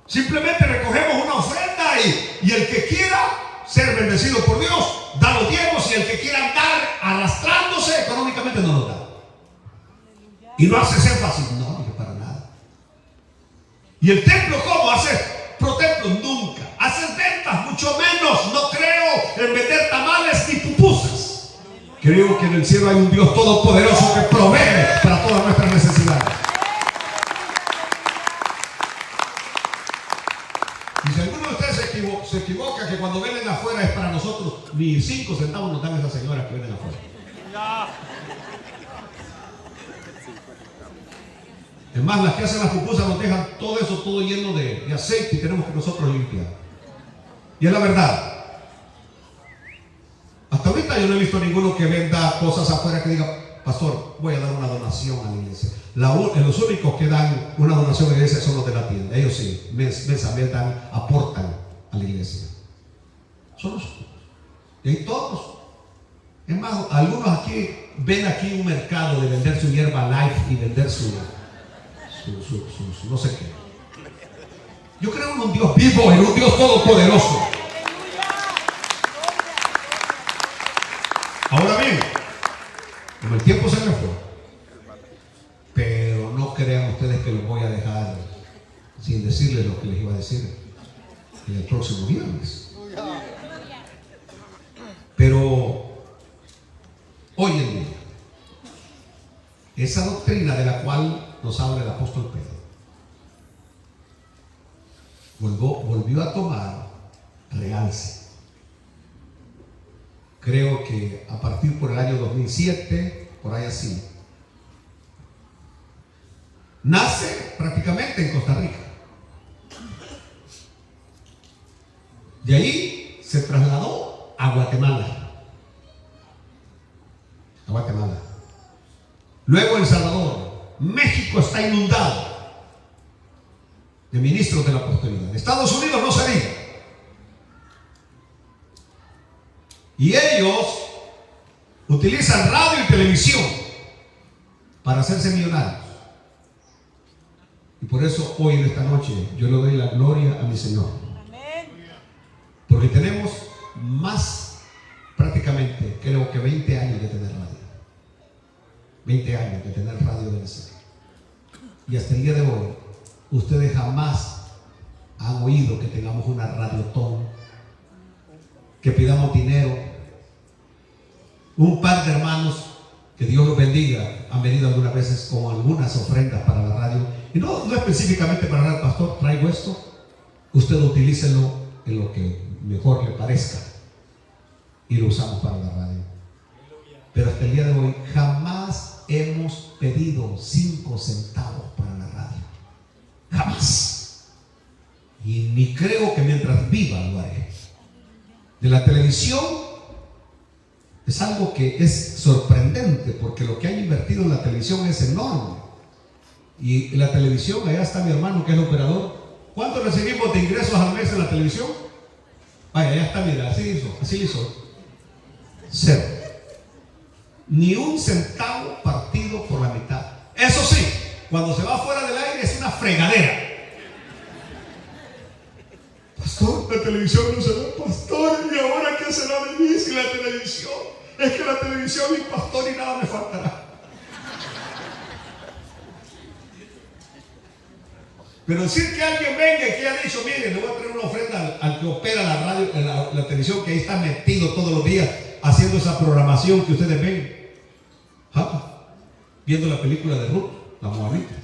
A: Simplemente recogemos una ofrenda y el que quiera ser bendecido por Dios, da los diezmos, y el que quiera andar arrastrándose económicamente no lo da. Y no haces énfasis. No, dije, para nada. ¿Y el templo cómo? ¿Haces pro templo? Nunca. ¿Haces ventas? Mucho menos. No creo en vender tamales ni pupusas. Creo que en el cielo hay un Dios todopoderoso que provee para todas nuestras necesidades. Y si alguno de ustedes se equivoca que cuando venden afuera es para nosotros, ni 5 centavos nos dan esas señoras que venden afuera. Es más, las que hacen las pupusas nos dejan todo eso, todo lleno de aceite, y tenemos que nosotros limpiar. Y es la verdad. Hasta ahorita yo no he visto ninguno que venda cosas afuera que diga, pastor, voy a dar una donación a la iglesia. Los únicos que dan una donación a la iglesia son los de la tienda. Ellos sí, mes a mes aportan a la iglesia. Son los únicos. Y hay todos. Es más, algunos aquí ven aquí un mercado de vender su hierba life y vender su no sé qué. Yo creo en un Dios vivo, en un Dios todopoderoso. Ahora bien, como el tiempo se me fue, pero no crean ustedes que los voy a dejar sin decirles lo que les iba a decir en el próximo viernes. Pero hoy en día, esa doctrina de la cual nos habla el apóstol Pedro volvió a tomar realce. Creo que a partir por el año 2007, por ahí así, nace prácticamente en Costa Rica. De ahí se trasladó a Guatemala. Luego El Salvador. México está inundado de ministros de la prosperidad. Estados Unidos no se diga. Y ellos utilizan radio y televisión para hacerse millonarios. Y por eso hoy en esta noche yo le doy la gloria a mi Señor. Porque tenemos más, prácticamente, creo que 20 años de tener radio. 20 años de tener radio de BNC. Y hasta el día de hoy, ustedes jamás han oído que tengamos una radiotón, que pidamos dinero. Un par de hermanos, que Dios los bendiga, han venido algunas veces con algunas ofrendas para la radio. Y no específicamente para el pastor, traigo esto, usted utilícelo en lo que mejor le parezca. Y lo usamos para la radio. Pero hasta el día de hoy jamás hemos pedido 5 centavos para la radio. Jamás. Y ni creo que mientras viva lo haré. De la televisión es algo que es sorprendente, porque lo que han invertido en la televisión es enorme. Y la televisión, allá está mi hermano que es el operador. ¿Cuánto recibimos de ingresos al mes en la televisión? Vaya, allá está, mira, así lo hizo. 0. Ni un centavo partido por la mitad. Eso sí, cuando se va fuera del aire es una fregadera. Pastor, la televisión no se ve, pastor, ¿y ahora qué será de mí sin la televisión? Es que la televisión y pastor y nada me faltará. Pero decir que alguien venga y que haya dicho, mire, le voy a traer una ofrenda al que opera la radio, la televisión, que ahí está metido todos los días haciendo esa programación que ustedes ven. Viendo la película de Ruth, la Moabita.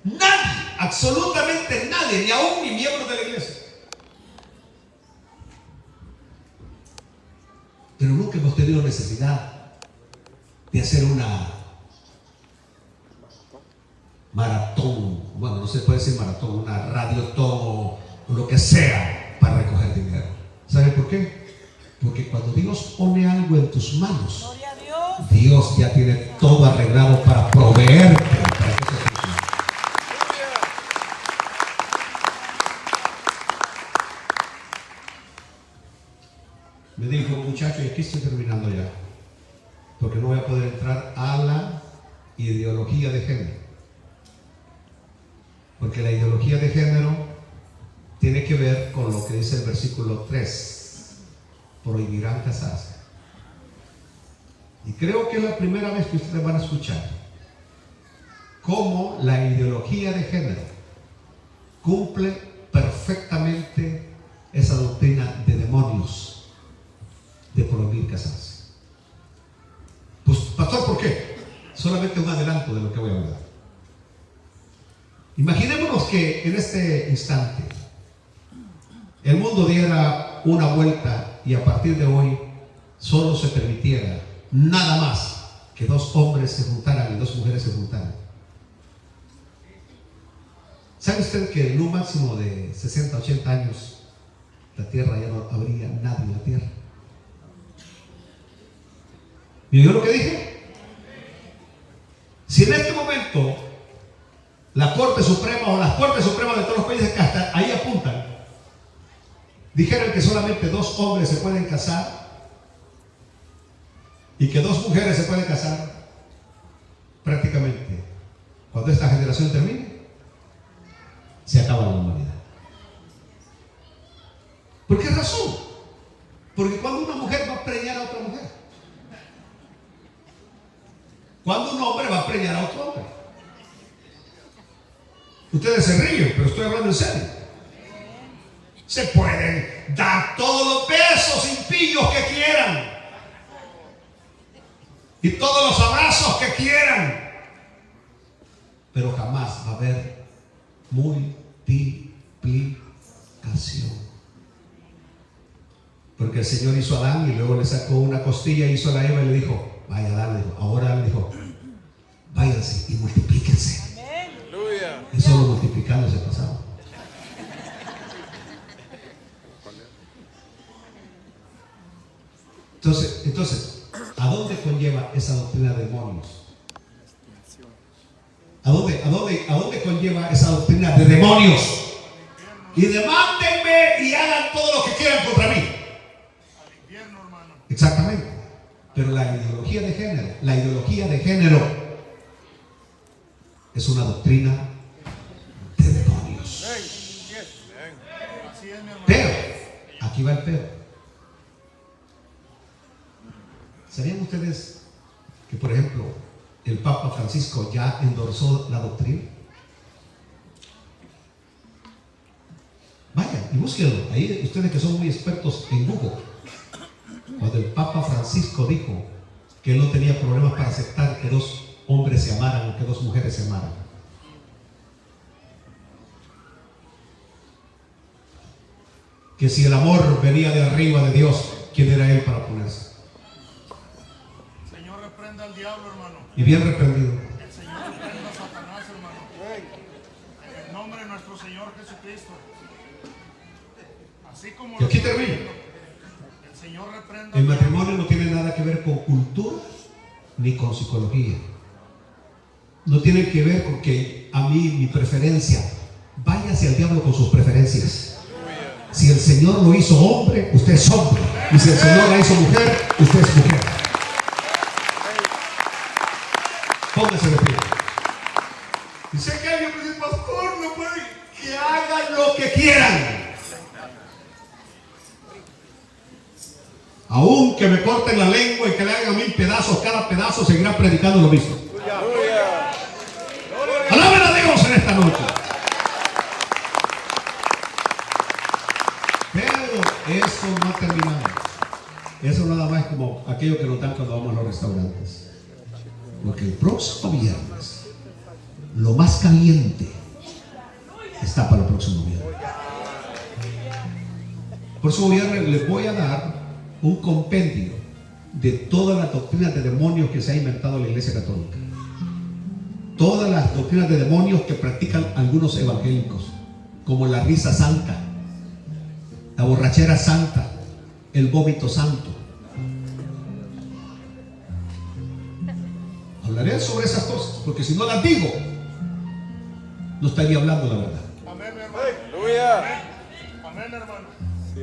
A: Nadie, absolutamente nadie, ni aún ni miembros de la iglesia. Pero nunca hemos tenido necesidad de hacer una maratón, bueno, no se puede decir maratón, una radiotón o lo que sea para recoger dinero. ¿Sabe por qué? Porque cuando Dios pone algo en tus manos, Dios ya tiene todo arreglado para proveerte, para que se funcione. Me dijo, muchacho, y aquí estoy terminando ya, porque no voy a poder entrar a la ideología de género. Porque la ideología de género tiene que ver con lo que dice el versículo 3. Prohibirán casarse. Y creo que es la primera vez que ustedes van a escuchar cómo la ideología de género cumple perfectamente esa doctrina de demonios de prohibir casarse. Pues, pastor, ¿por qué? Solamente un adelanto de lo que voy a hablar. Imaginémonos que en este instante el mundo diera una vuelta y a partir de hoy solo se permitiera nada más que 2 hombres se juntaran y 2 mujeres se juntaran. ¿Sabe usted que en un máximo de 60, 80 años la tierra ya no habría nadie en la tierra? ¿Me oyó lo que dije? Si en este momento la Corte Suprema o las Cortes Supremas de todos los países que hasta ahí apuntan dijeran que solamente 2 hombres se pueden casar y que 2 mujeres se pueden casar, prácticamente cuando esta generación termine se acaba la humanidad. ¿Por qué razón? Porque cuando una mujer va a preñar a otra mujer, cuando un hombre va a preñar a otro hombre, ustedes se ríen, pero estoy hablando en serio. Se pueden dar todos los besos impíos que quieran y todos los abrazos que quieran, pero jamás va a haber multiplicación. Porque el Señor hizo a Adán y luego le sacó una costilla, hizo a la Eva y le dijo, vaya Adán, le dijo, ahora le dijo, váyanse y multiplíquense. Y solo multiplicando se pasaba. Entonces, ¿A dónde conlleva esa doctrina de demonios? ¿A dónde conlleva esa doctrina de demonios? Y demándenme y hagan todo lo que quieran contra mí. Exactamente. Pero la ideología de género es una doctrina de demonios. Pero, aquí va el pero. ¿Sabían ustedes que, por ejemplo, el Papa Francisco ya endorsó la doctrina? Vayan y búsquenlo. Ahí ustedes que son muy expertos en Google. Cuando el Papa Francisco dijo que él no tenía problemas para aceptar que dos hombres se amaran o que dos mujeres se amaran. Que si el amor venía de arriba de Dios, ¿quién era él para oponerse?
C: Señor, reprenda al diablo, hermano.
A: Y bien reprendido.
C: El Señor reprenda a Satanás, hermano. En el nombre de nuestro Señor Jesucristo. Así como
A: Y aquí termino.
C: el Señor reprenda.
A: El matrimonio no tiene nada que ver con cultura ni con psicología. No tiene que ver con que a mí mi preferencia. Váyase al diablo con sus preferencias. Si el Señor lo hizo hombre, usted es hombre. Y si el Señor la hizo mujer, usted es mujer. Póngase de pie. Y sé que alguien me dice, pastor, no puede. Que hagan lo que quieran. Aún que me corten la lengua y que le hagan 1000 pedazos, cada pedazo seguirá predicando lo mismo. Alaben a Dios en esta noche. Pero eso no ha terminado. Eso nada más es como aquello que nos dan cuando vamos a los restaurantes. Porque el próximo viernes, lo más caliente está para el próximo viernes. El próximo viernes les voy a dar un compendio de todas las doctrinas de demonios que se ha inventado la Iglesia Católica. Todas las doctrinas de demonios que practican algunos evangélicos, como la risa santa, la borrachera santa, el vómito santo. Hablaré sobre esas cosas, porque si no las digo, no estaría hablando la verdad.
C: Amén, hermano.
B: Aleluya.
C: Amén, hermano.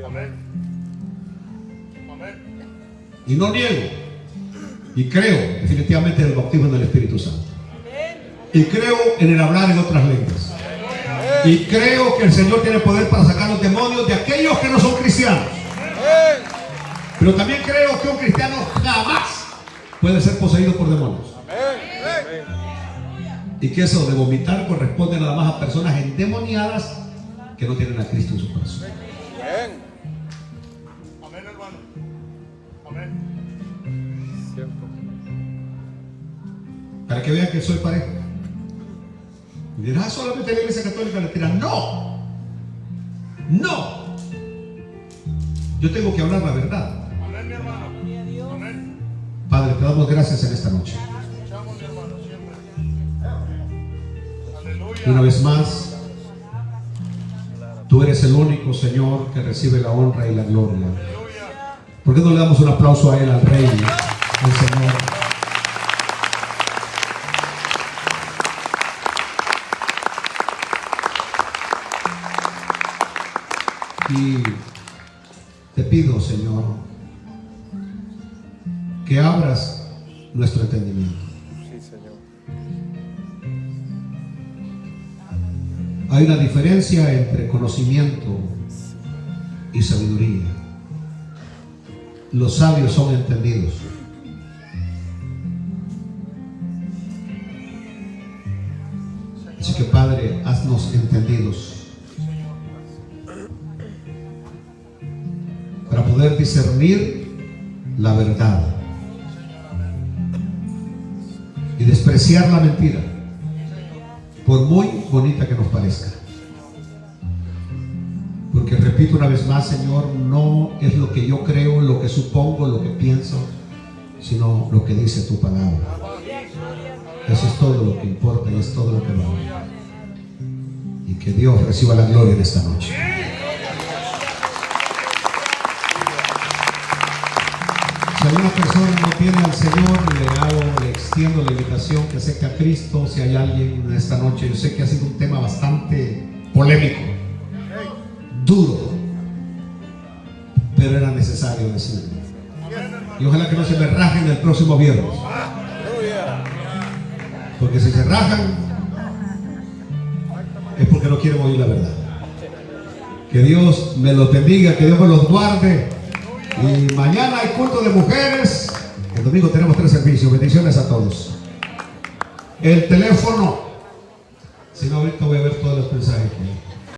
C: Amén. Amén.
A: Y no niego, y creo definitivamente en el bautismo en el Espíritu Santo. Y creo en el hablar en otras lenguas. Y creo que el Señor tiene poder para sacar los demonios de aquellos que no son cristianos. Pero también creo que un cristiano jamás puede ser poseído por demonios. Y que eso de vomitar corresponde nada más a personas endemoniadas que no tienen a Cristo en su corazón.
C: Amén, hermano. Amén.
A: Para que vean que soy parejo. Y dirá, solamente la Iglesia Católica le tira. No, no. Yo tengo que hablar la verdad.
C: Amén, mi hermano. Amén.
A: Padre, te damos gracias en esta noche.
C: Escuchamos, mi hermano, siempre. Aleluya.
A: Y una vez más, tú eres el único, Señor, que recibe la honra y la gloria.
C: Aleluya.
A: ¿Por qué no le damos un aplauso a Él, al Rey, al Señor? Y te pido, Señor, que abras nuestro entendimiento.
B: Sí, Señor.
A: Hay una diferencia entre conocimiento y sabiduría. Los sabios son entendidos. Así que, Padre, haznos entendidos para poder discernir la verdad y despreciar la mentira, por muy bonita que nos parezca. Porque repito una vez más, Señor, no es lo que yo creo, lo que supongo, lo que pienso, sino lo que dice tu palabra. Eso es todo lo que importa y es todo lo que vale. Y que Dios reciba la gloria en esta noche. alguna persona no tiene al Señor, le extiendo la invitación que acepte a Cristo. Si hay alguien en esta noche, yo sé que ha sido un tema bastante polémico, duro, pero era necesario decirlo. Y ojalá que no se me rajen el próximo viernes, porque si se rajan es porque no quieren oír la verdad. Que Dios me los bendiga, que Dios me los guarde. Y mañana hay culto de mujeres. El domingo tenemos 3 servicios. Bendiciones a todos. El teléfono. Si no, ahorita voy a ver todos los mensajes aquí.